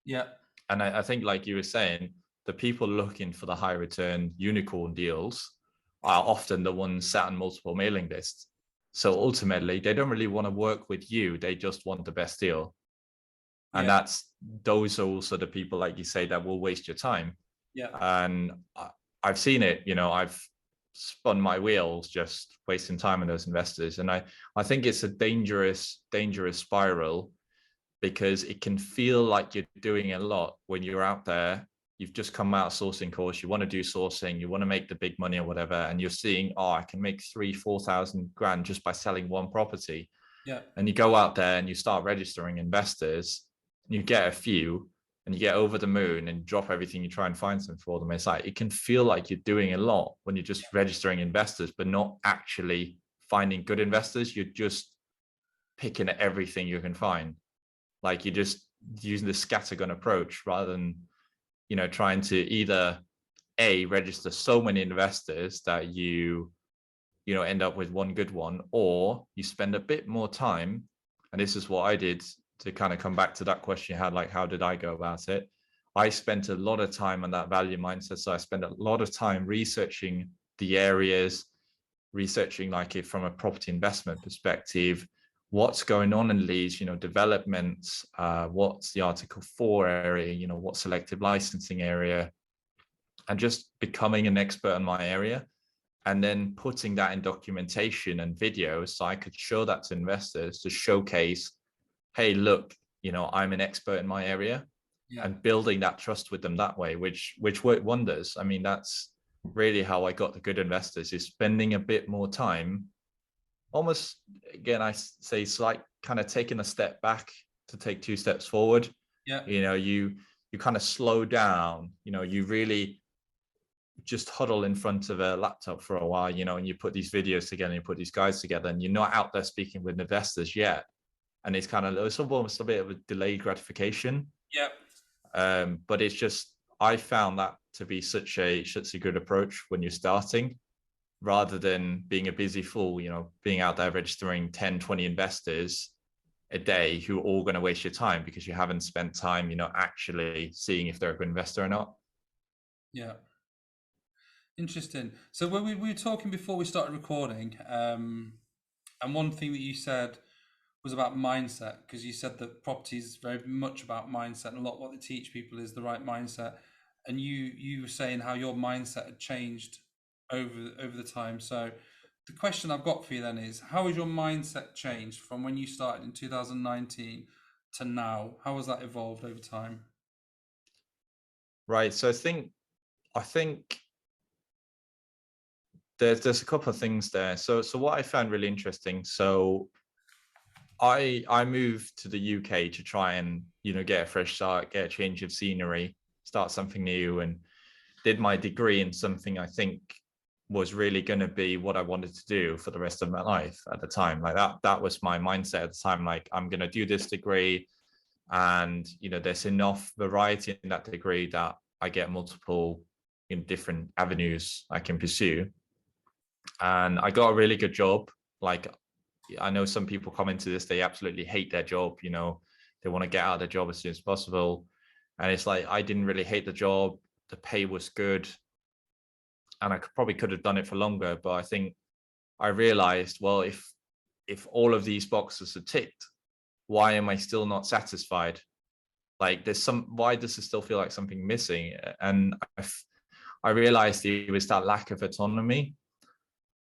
Yeah. And I think, like you were saying, the people looking for the high return unicorn deals are often the ones sat on multiple mailing lists. So ultimately, they don't really want to work with you. They just want the best deal. And those are also the people, like you say, that will waste your time. Yeah. And I've seen it, I've spun my wheels just wasting time on those investors. And I think it's a dangerous spiral, because it can feel like you're doing a lot when you're out there. You've just come out of sourcing course, you want to do sourcing, you want to make the big money or whatever, and you're seeing, I can make 3,000-4,000 grand just by selling one property. Yeah. And you go out there and you start registering investors, and you get a few, and you get over the moon and drop everything, you try and find something for them. It's like, it can feel like you're doing a lot when you're just registering investors, but not actually finding good investors. You're just picking at everything you can find. Like, you're just using the scattergun approach rather than, trying to either register so many investors that you end up with one good one, or you spend a bit more time. And this is what I did to kind of come back to that question you had, like, how did I go about it? I spent a lot of time on that value mindset. So I spent a lot of time researching the areas, researching like it from a property investment perspective, what's going on in Leeds, developments, what's the Article 4 area, what selective licensing area, and just becoming an expert in my area. and then putting that in documentation and videos so I could show that to investors to showcase, hey, look, I'm an expert in my area, Yeah. and building that trust with them that way, which worked wonders. I mean, that's really how I got the good investors, is spending a bit more time, almost, again, I say it's like kind of taking a step back to take 2 steps forward. Yeah. You kind of slow down, you really just huddle in front of a laptop for a while, and you put these videos together and you put these guides together, and you're not out there speaking with investors yet. And it's almost a bit of a delayed gratification. Yeah. But it's just, I found that to be such a good approach when you're starting, rather than being a busy fool, being out there registering 10, 20 investors a day who are all going to waste your time because you haven't spent time, actually seeing if they're a good investor or not. Yeah. Interesting. So when we were talking before we started recording, and one thing that you said was about mindset, because you said that property is very much about mindset, and a lot of what they teach people is the right mindset. And you were saying how your mindset had changed over the time. So the question I've got for you then is, how has your mindset changed from when you started in 2019 to now? How has that evolved over time? Right. So I think there's a couple of things there. So what I found really interesting. So I moved to the UK to try and, get a fresh start, get a change of scenery, start something new, and did my degree in something I think was really going to be what I wanted to do for the rest of my life at the time. Like that was my mindset at the time. Like, I'm going to do this degree, and, there's enough variety in that degree that I get multiple different avenues I can pursue. And I got a really good job. Like, I know some people come into this, they absolutely hate their job, they want to get out of their job as soon as possible. And it's like, I didn't really hate the job. The pay was good, and I probably could have done it for longer. But I think I realized, well, if all of these boxes are ticked, why am I still not satisfied? Like, why does it still feel like something missing? And I realized it was that lack of autonomy.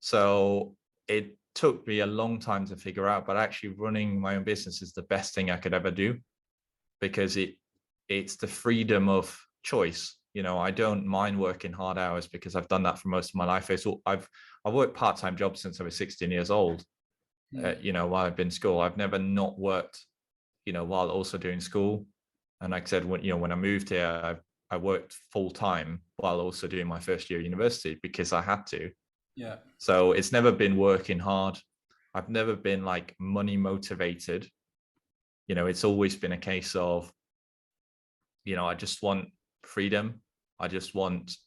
So it took me a long time to figure out, but actually running my own business is the best thing I could ever do, because it's the freedom of choice. I don't mind working hard hours because I've done that for most of my life. I've worked part-time jobs since I was 16 years old. While I've been in school, I've never not worked, while also doing school. And like I said, when I moved here, I worked full time while also doing my first year of university because I had to. Yeah. So it's never been working hard. I've never been like money motivated. It's always been a case of, I just want freedom. I just want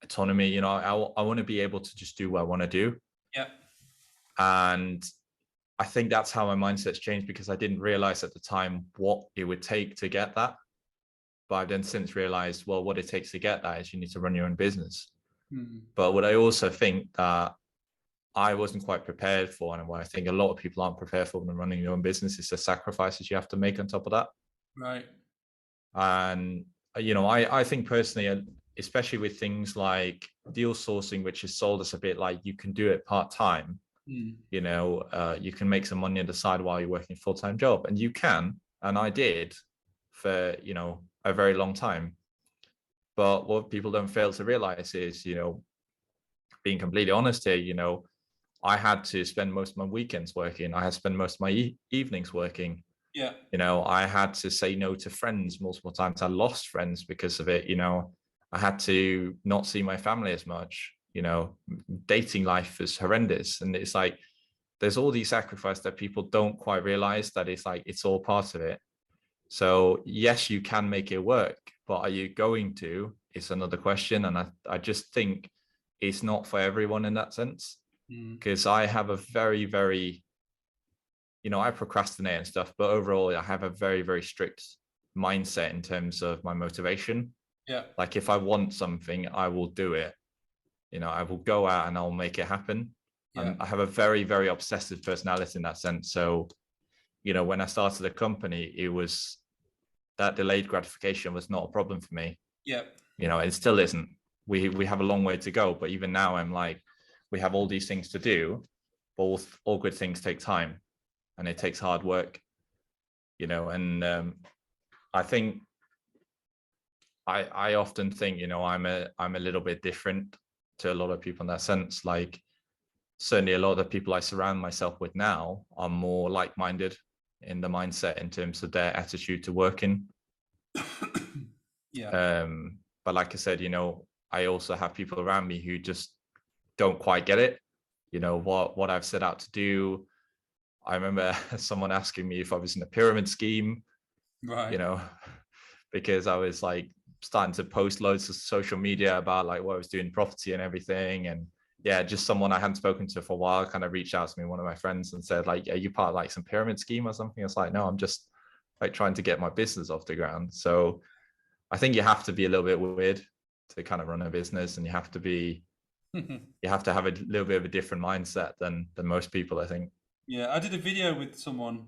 autonomy. I want to be able to just do what I want to do. Yeah. And I think that's how my mindset's changed, because I didn't realize at the time what it would take to get that. But I've then since realized, well, what it takes to get that is you need to run your own business. But what I also think that I wasn't quite prepared for, and what I think a lot of people aren't prepared for when running your own business, is the sacrifices you have to make on top of that. Right. And, I think personally, especially with things like deal sourcing, which is sold as a bit like you can do it part-time, you can make some money on the side while you're working a full-time job, and you can, and I did for, a very long time. But what people don't fail to realize is, being completely honest here, I had to spend most of my weekends working. I had to spend most of my evenings working. Yeah. I had to say no to friends multiple times. I lost friends because of it. I had to not see my family as much. Dating life is horrendous. And it's like, there's all these sacrifices that people don't quite realize, that it's like, it's all part of it. So yes, you can make it work, but are you going to? It's another question. And I just think it's not for everyone in that sense, because I have a very, very, I procrastinate and stuff, but overall I have a very, very strict mindset in terms of my motivation. Yeah. Like, if I want something, I will do it. I will go out and I'll make it happen. Yeah. I have a very, very obsessive personality in that sense. So, when I started the company, it was that delayed gratification was not a problem for me. Yeah. It still isn't. We have a long way to go, but even now I'm like, we have all these things to do, but all good things take time, and it takes hard work, and I think I often think, I'm a little bit different to a lot of people in that sense. Like, certainly a lot of the people I surround myself with now are more like-minded in the mindset in terms of their attitude to working. Yeah. But like I said, I also have people around me who just don't quite get it, what I've set out to do. I remember someone asking me if I was in a pyramid scheme, Right. because I was like starting to post loads of social media about like what I was doing, property and everything. And yeah, just someone I hadn't spoken to for a while kind of reached out to me, one of my friends, and said like, are you part of like some pyramid scheme or something? I was like, no, I'm just like trying to get my business off the ground. So I think you have to be a little bit weird to kind of run a business, and you have to have a little bit of a different mindset than most people, I think. Yeah, I did a video with someone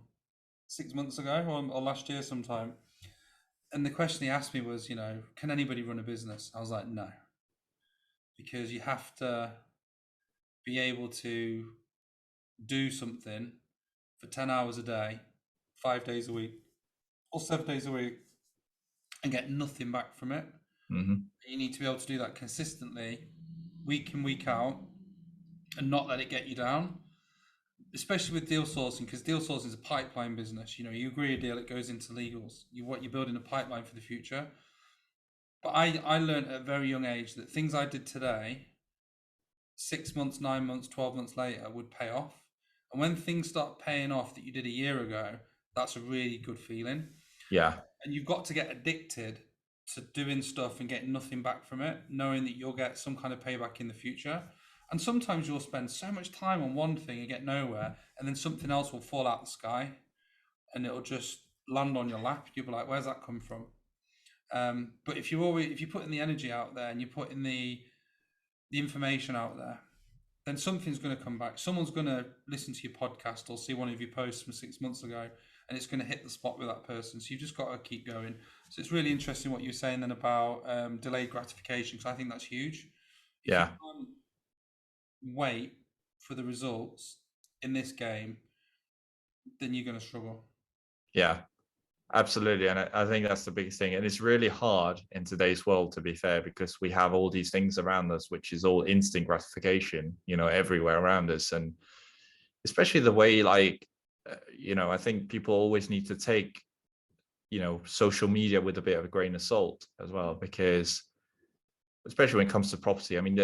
6 months ago or last year sometime, and the question he asked me was, can anybody run a business? I was like, no, because you have to be able to do something for 10 hours a day, 5 days a week, or 7 days a week, and get nothing back from it. Mm-hmm. You need to be able to do that consistently, week in, week out, and not let it get you down. Especially with deal sourcing, because deal sourcing is a pipeline business. You agree a deal, it goes into legals. You're building a pipeline for the future. But I learned at a very young age that things I did today, 6 months, 9 months, 12 months later, would pay off. And when things start paying off that you did a year ago, that's a really good feeling. Yeah. And you've got to get addicted to doing stuff and getting nothing back from it, knowing that you'll get some kind of payback in the future. And sometimes you'll spend so much time on one thing and get nowhere, and then something else will fall out the sky and it'll just land on your lap. You'll be like, where's that come from? But if you put in the energy out there and you put in the information out there, then something's going to come back. Someone's going to listen to your podcast or see one of your posts from 6 months ago, and it's going to hit the spot with that person. So you've just got to keep going. So it's really interesting what you're saying then about delayed gratification, because I think that's huge. If Yeah. you can't wait for the results in this game, then you're going to struggle. Yeah, absolutely. And I think that's the biggest thing. And it's really hard in today's world, to be fair, because we have all these things around us, which is all instant gratification, everywhere around us. And especially the way, like, I think people always need to take, social media with a bit of a grain of salt as well, because especially when it comes to property, I mean,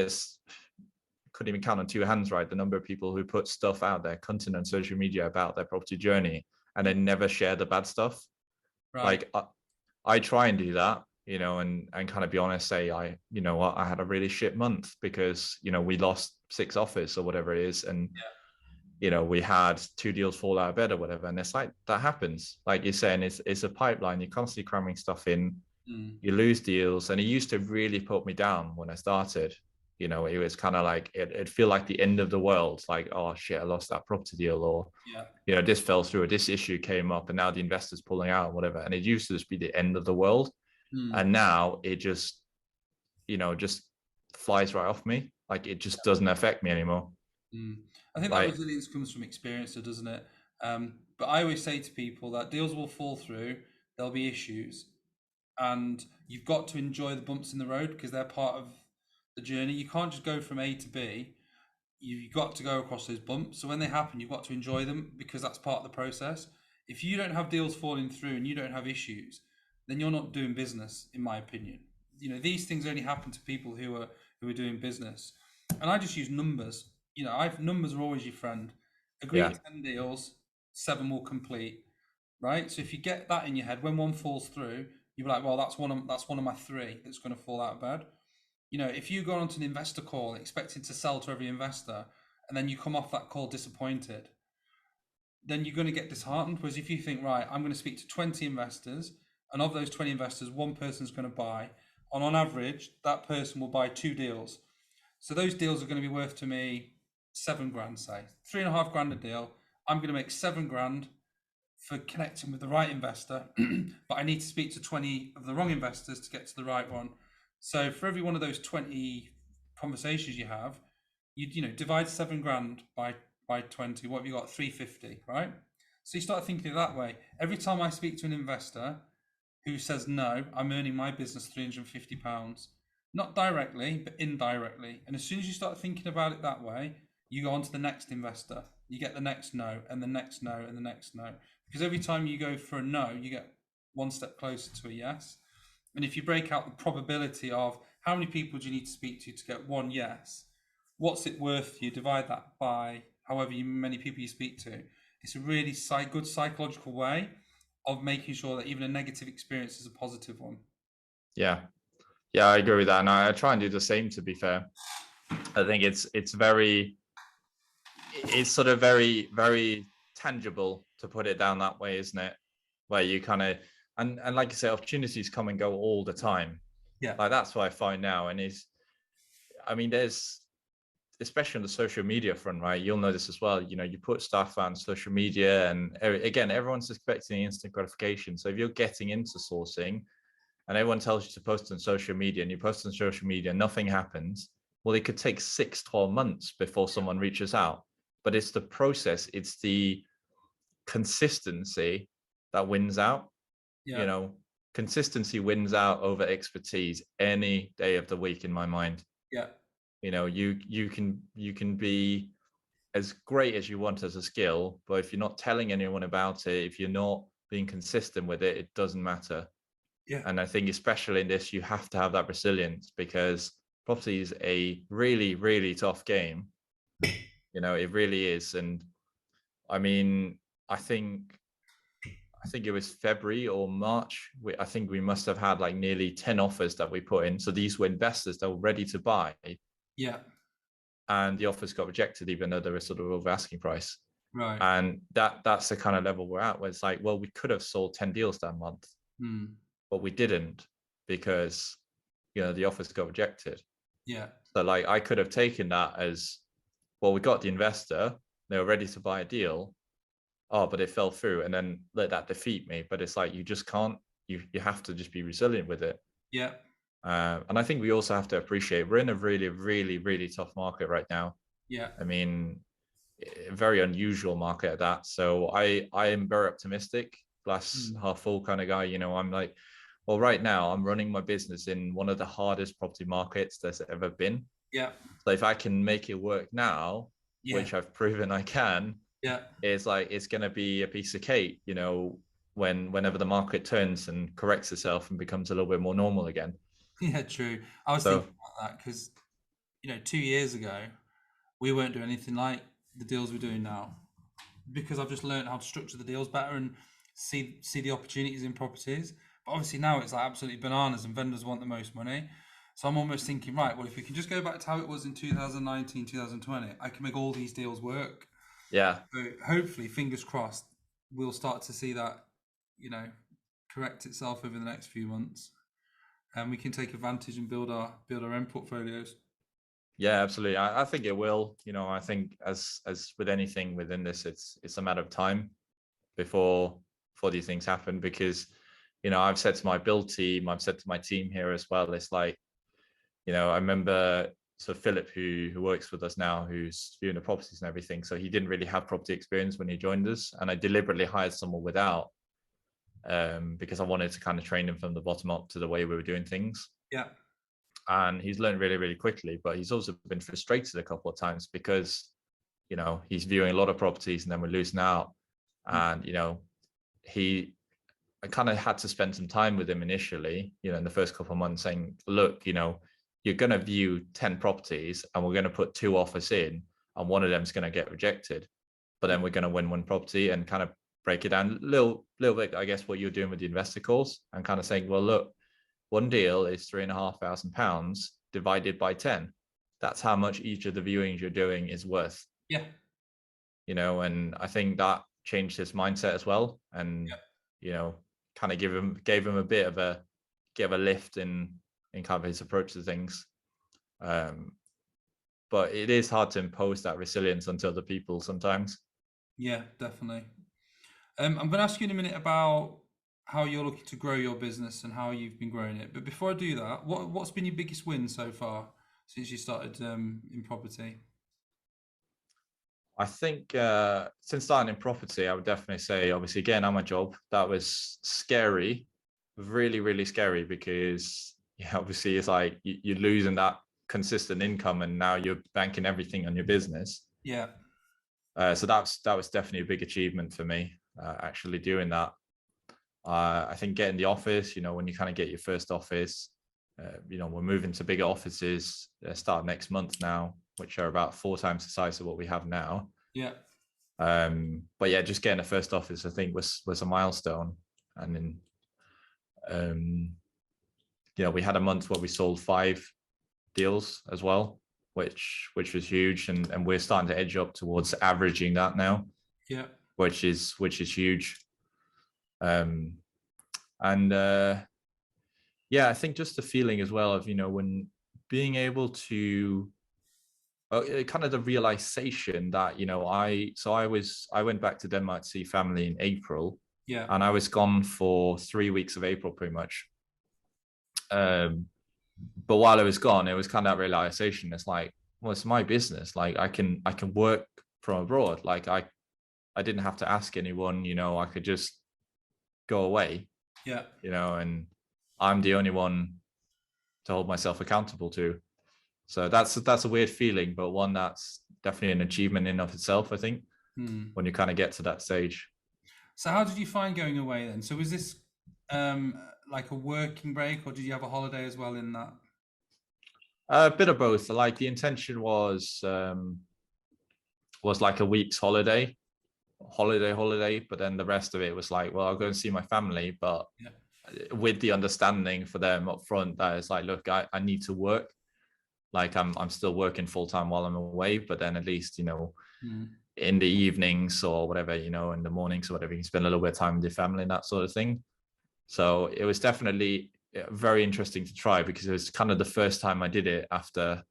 couldn't even count on two hands, right? The number of people who put stuff out there, content on social media about their property journey, and then never share the bad stuff. Right. Like I try and do that, and kind of be honest, say I had a really shit month because, we lost 6 offers or whatever it is. And, we had 2 deals fall out of bed or whatever. And it's like, that happens. Like you're saying, it's a pipeline. You're constantly cramming stuff in, you lose deals. And it used to really put me down when I started. It was kind of like, it'd feel like the end of the world. Like, oh shit, I lost that property deal, or, this fell through, or this issue came up and now the investor's pulling out, or whatever. And it used to just be the end of the world. And now it just, just flies right off me. Like it just doesn't affect me anymore. I think that resilience comes from experience, doesn't it? But I always say to people that deals will fall through, there'll be issues, and you've got to enjoy the bumps in the road because they're part of the journey. You can't just go from A to B. You've got to go across those bumps. So when they happen, you've got to enjoy them because that's part of the process. If you don't have deals falling through and you don't have issues, then you're not doing business, in my opinion. These things only happen to people who are doing business. And I just use numbers. Numbers are always your friend. Agree 10 deals, 7 will complete. Right? So if you get that in your head, when one falls through, you'll be like, well, that's one of my 3 that's going to fall out of bed. If you go onto an investor call expecting to sell to every investor, and then you come off that call disappointed, then you're going to get disheartened. Whereas if you think, right, I'm going to speak to 20 investors, and of those 20 investors, one person's going to buy, and on average, that person will buy 2 deals. So those deals are going to be worth to me 7 grand, say 3.5 grand a deal. I'm going to make 7 grand for connecting with the right investor, but I need to speak to 20 of the wrong investors to get to the right one. So for every one of those 20 conversations you have, you divide 7 grand by 20. What have you got? 350, right? So you start thinking it that way. Every time I speak to an investor who says no, I'm earning my business £350, not directly but indirectly. And as soon as you start thinking about it that way, you go on to the next investor. You get the next no, and the next no, and the next no. Because every time you go for a no, you get one step closer to a yes. And if you break out the probability of how many people do you need to speak to get one yes, what's it worth to you? Divide that by however many people you speak to. It's a really good psychological way of making sure that even a negative experience is a positive one. Yeah, I agree with that, and I try and do the same. To be fair, I think it's sort of very tangible to put it down that way, isn't it? Where you kind of and like you say, opportunities come and go all the time. Yeah, like that's what I find now, and there's, especially on the social media front, right? You'll know this as well. You put stuff on social media, and again, everyone's expecting instant gratification. So if you're getting into sourcing and everyone tells you to post on social media, and you post on social media, nothing happens, well, it could take 6-12 months before someone reaches out. But it's the process, it's the consistency that wins out. yeah, Consistency wins out over expertise any day of the week, in my mind. yeah, You can be as great as you want as a skill, but if you're not telling anyone about it, if you're not being consistent with it, it doesn't matter. yeah, And I think especially in this, you have to have that resilience, because property is a really, really tough game. It really is. And I mean, I think it was February or March. I think we must have had like nearly 10 offers that we put in. So these were investors that were ready to buy, yeah. and the offers got rejected, even though they were sort of over asking price. Right. And that's the kind of level we're at, where it's like, well, we could have sold 10 deals that month, but we didn't, because the offers got rejected. Yeah. So like, I could have taken that as, well, we got the investor, they were ready to buy a deal, but it fell through, and then let that defeat me. But it's like, you just can't. You have to just be resilient with it. Yeah. And I think we also have to appreciate we're in a really, really, really tough market right now. Yeah. I mean, a very unusual market at that. So I am very optimistic, glass half full kind of guy. I'm like, well, right now I'm running my business in one of the hardest property markets there's ever been. Yeah. So if I can make it work now, Yeah. which I've proven I can, Yeah. it's like, it's going to be a piece of cake, whenever the market turns and corrects itself and becomes a little bit more normal again. Yeah, true. I was So thinking about that because, 2 years ago, we weren't doing anything like the deals we're doing now, because I've just learned how to structure the deals better and see the opportunities in properties. But obviously now it's like absolutely bananas, and vendors want the most money. So I'm almost thinking, right, well, if we can just go back to how it was in 2019, 2020, I can make all these deals work. yeah, So hopefully, fingers crossed, we'll start to see that, correct itself over the next few months, and we can take advantage and build our own portfolios. yeah, absolutely. I think it will. I think as with anything within this, it's a matter of time before these things happen, because I've said to my build team, I've said to my team here as well, it's like, I remember, so Philip, who works with us now, who's viewing the properties and everything, so he didn't really have property experience when he joined us, and I deliberately hired someone without, because I wanted to kind of train him from the bottom up to the way we were doing things. Yeah. And he's learned really, really quickly, but he's also been frustrated a couple of times, because he's viewing a lot of properties and then we're losing out. And I kind of had to spend some time with him initially, in the first couple of months, saying, look, you're going to view 10 properties and we're going to put 2 offers in, and one of them is going to get rejected, but then we're going to win 1 property, and kind of break it down a little bit, I guess, what you're doing with the investor calls, and kind of saying, well, look, 1 deal is £3,500 divided by 10. That's how much each of the viewings you're doing is worth. Yeah. And I think that changed his mindset as well. And, kind of gave him a bit of a lift in kind of his approach to things. But it is hard to impose that resilience onto other people sometimes. Yeah, definitely. I'm going to ask you in a minute about how you're looking to grow your business and how you've been growing it. But before I do that, what's been your biggest win so far since you started in property? I think since starting in property, I would definitely say, obviously, getting on my job, that was scary, really, really scary, because obviously it's like you're losing that consistent income, and now you're banking everything on your business. Yeah. So that was definitely a big achievement for me, actually doing that. I think getting the office, when you kind of get your first office, we're moving to bigger offices, start next month now, which are about 4 times the size of what we have now. Yeah. But yeah, just getting a first office, I think was a milestone. And then, we had a month where we sold 5 deals as well, which was huge. And we're starting to edge up towards averaging that now. Yeah. Which is huge. And yeah, I think just the feeling as well of, when being able to kind of the realization that, I went back to Denmark to see family in April. Yeah. And I was gone for 3 weeks of April pretty much. But while I was gone, it was kind of that realization. It's like, well, it's my business. Like I can work from abroad. Like I didn't have to ask anyone, I could just go away. Yeah. And I'm the only one to hold myself accountable to. So that's a weird feeling, but one that's definitely an achievement in of itself, I think, when you kind of get to that stage. So how did you find going away then? So was this like a working break, or did you have a holiday as well in that? A bit of both. Like the intention was like a week's holiday, but then the rest of it was like, well, I'll go and see my family, but with the understanding for them up front that it's like, look, I need to work. Like I'm still working full time while I'm away, but then at least, in the evenings or whatever, in the mornings or whatever, you can spend a little bit of time with your family and that sort of thing. So it was definitely very interesting to try, because it was kind of the first time I did it after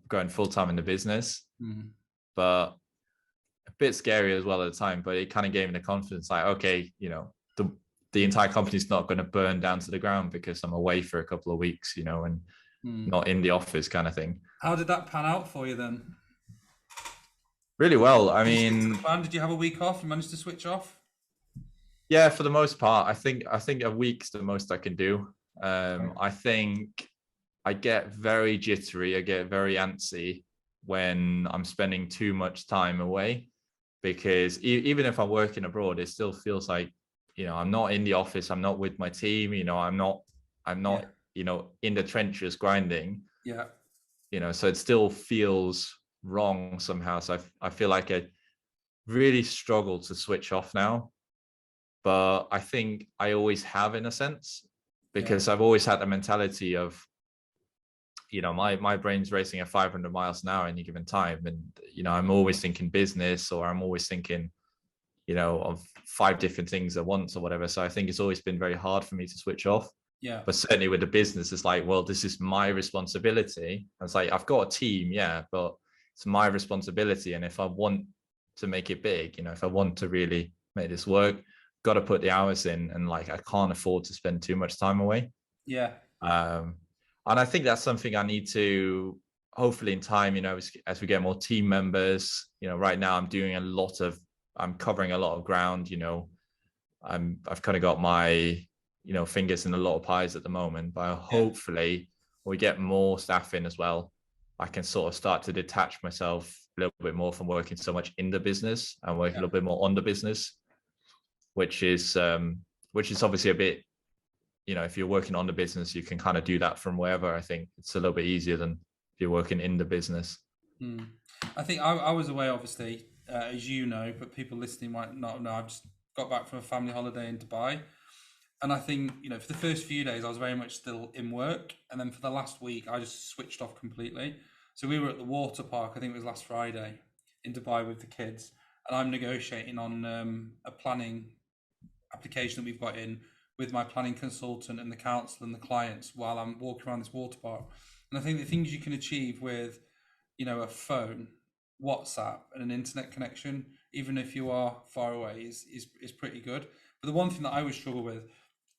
going full time in the business. But a bit scary as well at the time, but it kind of gave me the confidence, like, okay, the entire company's not going to burn down to the ground because I'm away for a couple of weeks, and not in the office kind of thing. How did that pan out for you then? Really well. I mean, did you have a week off? You managed to switch off? Yeah, for the most part, I think a week's the most I can do. I think I get very jittery, I get very antsy when I'm spending too much time away, because even if I'm working abroad, it still feels like, I'm not in the office, I'm not with my team, I'm not in the trenches grinding. Yeah. So it still feels wrong somehow. So I feel like I really struggle to switch off now. But I think I always have, in a sense, because I've always had the mentality of, my brain's racing at 500 miles an hour any given time. And, I'm always thinking business, or I'm always thinking, of 5 different things at once or whatever. So I think it's always been very hard for me to switch off. Yeah. But certainly with the business, it's like, well, this is my responsibility. And it's like, I've got a team, yeah, but it's my responsibility. And if I want to make it big, if I want to really make this work, got to put the hours in, and like I can't afford to spend too much time away. Yeah. And I think that's something I need to, hopefully in time, as we get more team members, right now I'm covering a lot of ground. I've kind of got my fingers in a lot of pies at the moment, but hopefully when we get more staff in as well, I can sort of start to detach myself a little bit more from working so much in the business and work a little bit more on the business. Which is obviously a bit, if you're working on the business, you can kind of do that from wherever. I think it's a little bit easier than if you're working in the business. I think I was away, obviously, as you know, but people listening might not know. I've just got back from a family holiday in Dubai. And I think, for the first few days, I was very much still in work. And then for the last week, I just switched off completely. So we were at the water park, I think it was last Friday, in Dubai with the kids. And I'm negotiating on a planning application that we've got in with my planning consultant and the council and the clients while I'm walking around this water park. And I think the things you can achieve with, a phone, WhatsApp, and an internet connection, even if you are far away, is pretty good. But the one thing that I would struggle with,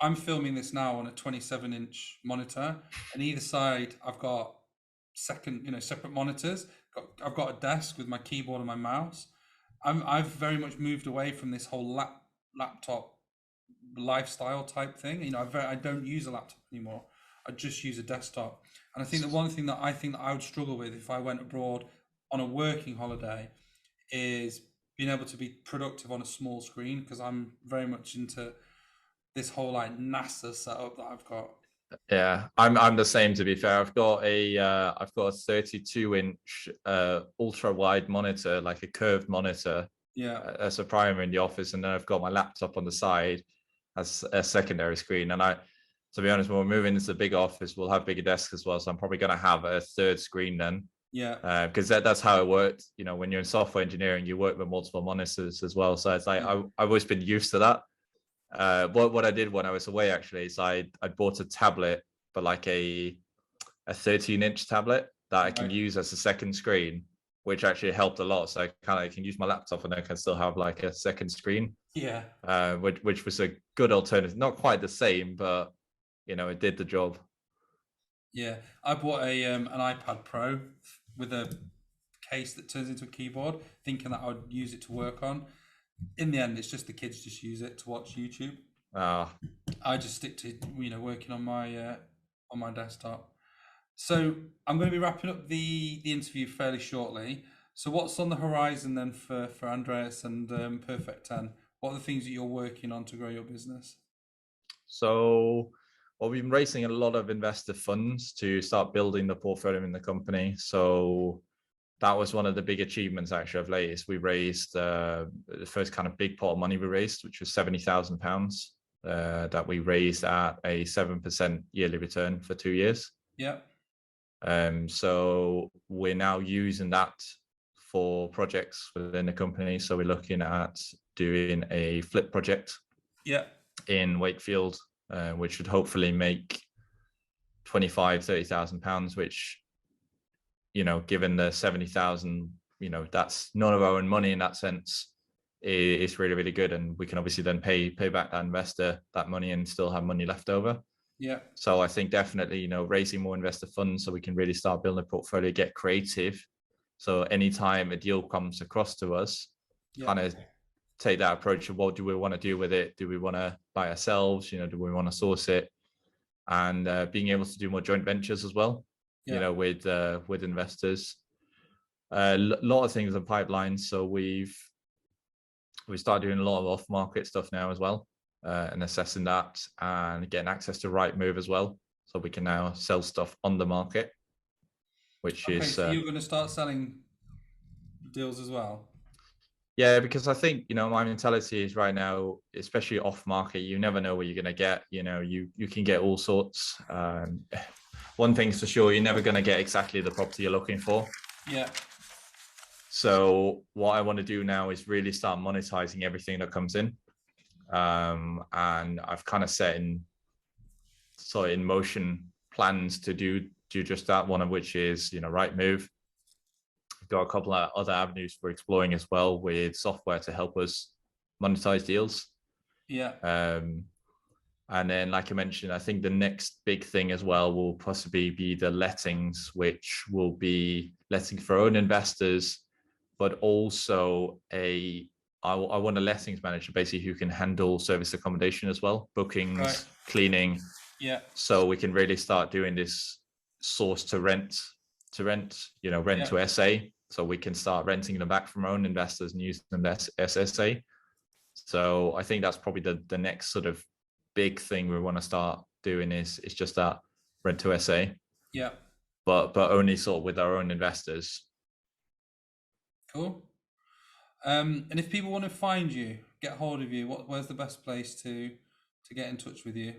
I'm filming this now on a 27-inch monitor, and either side I've got separate monitors. I've got a desk with my keyboard and my mouse. I've very much moved away from this whole laptop lifestyle type thing. I don't use a laptop anymore. I just use a desktop. And I think the one thing that I would struggle with if I went abroad on a working holiday is being able to be productive on a small screen, because I'm very much into this whole like NASA setup that I've got. Yeah, I'm the same, to be fair. I've got a 32-inch ultra wide monitor, like a curved monitor, Yeah, as a primer in the office, and then I've got my laptop on the side as a secondary screen. And to be honest, when we're moving into the big office, we'll have bigger desks as well. So I'm probably going to have a third screen then, yeah, because that's how it worked. When you're in software engineering, you work with multiple monitors as well. So it's like yeah. I've always been used to that. What I did when I was away actually is I bought a tablet, but like a 13-inch tablet that I can Right. use as a second screen, which actually helped a lot. So I can use my laptop and I can still have like a second screen, Yeah, which was a good alternative. Not quite the same, but it did the job. yeah. I bought a an iPad Pro with a case that turns into a keyboard, thinking that I would use it to work on. In the end, it's just the kids just use it to watch YouTube. Uh, I just stick to working on my desktop. So I'm going to be wrapping up the interview fairly shortly. So what's on the horizon then for Andreas and Perfect 10? What are the things that you're working on to grow your business? so well, we've been raising a lot of investor funds to start building the portfolio in the company. So that was one of the big achievements actually of late. Is we raised the first kind of big pot of money we raised, which was £70,000, that we raised at a 7% yearly return for 2 years. Yeah, So we're now using that for projects within the company. So we're looking at doing a flip project yeah, in Wakefield, which should hopefully make £25,000-30,000, which, given the 70,000, that's none of our own money in that sense. It's really, really good. And we can obviously then pay back that investor that money and still have money left over. yeah, So I think definitely, raising more investor funds so we can really start building a portfolio, get creative. So anytime a deal comes across to us, yeah, kind of take that approach of what do we want to do with it? Do we want to buy ourselves? Do we want to source it? And being able to do more joint ventures as well, yeah. with investors. A lot of things in pipeline. So we started doing a lot of off-market stuff now as well, and assessing that and getting access to Rightmove as well. So we can now sell stuff on the market, which Okay, is so you're going to start selling deals as well. yeah, because I think my mentality is right now, especially off market, you never know what you're going to get. You can get all sorts. One thing's for sure, you're never going to get exactly the property you're looking for. Yeah, So what I want to do now is really start monetizing everything that comes in, and I've kind of set in motion plans to do just that. One of which is Rightmove. We've got a couple of other avenues we're exploring as well with software to help us monetize deals. yeah, And then, like I mentioned, I think the next big thing as well will possibly be the lettings, which will be lettings for own investors, but also I want a lettings manager basically who can handle service accommodation as well, bookings, right. cleaning. Yeah, So we can really start doing this source to rent, rent yeah, to SA. So we can start renting them back from our own investors and using them as SSA. So I think that's probably the next sort of big thing we want to start doing is just that rent to SA, yeah. but only sort of with our own investors. Cool. And if people want to find you, get hold of you, where's the best place to get in touch with you?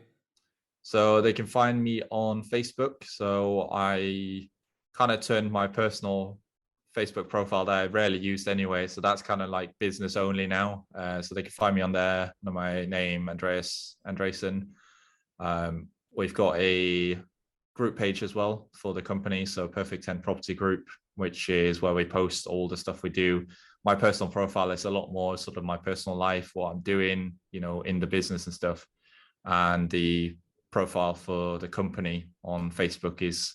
So they can find me on Facebook. So I kind of turned my personal Facebook profile that I rarely used anyway. So that's kind of like business only now. So they can find me on there. My name, Andreas Andresen. We've got a group page as well for the company. So Perfect 10 Property Group, which is where we post all the stuff we do. My personal profile is a lot more sort of my personal life, what I'm doing, in the business and stuff. And the profile for the company on Facebook is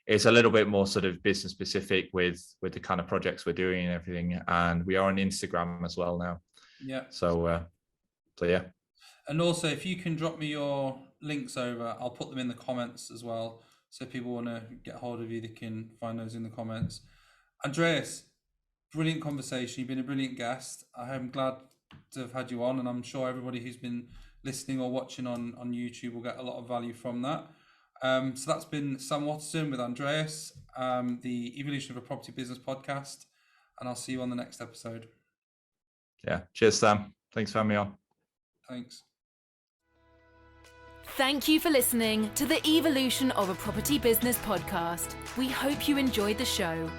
it's a little bit more sort of business specific with the kind of projects we're doing and everything. And we are on Instagram as well now. Yeah. So yeah. And also, if you can drop me your links over, I'll put them in the comments as well. So if people want to get hold of you, they can find those in the comments. Andreas, brilliant conversation. You've been a brilliant guest. I'm glad to have had you on, and I'm sure everybody who's been listening or watching on YouTube will get a lot of value from that. So that's been Sam Watterson with Andreas, the Evolution of a Property Business podcast, and I'll see you on the next episode. Yeah. Cheers, Sam. Thanks for having me on. Thanks. Thank you for listening to the Evolution of a Property Business podcast. We hope you enjoyed the show.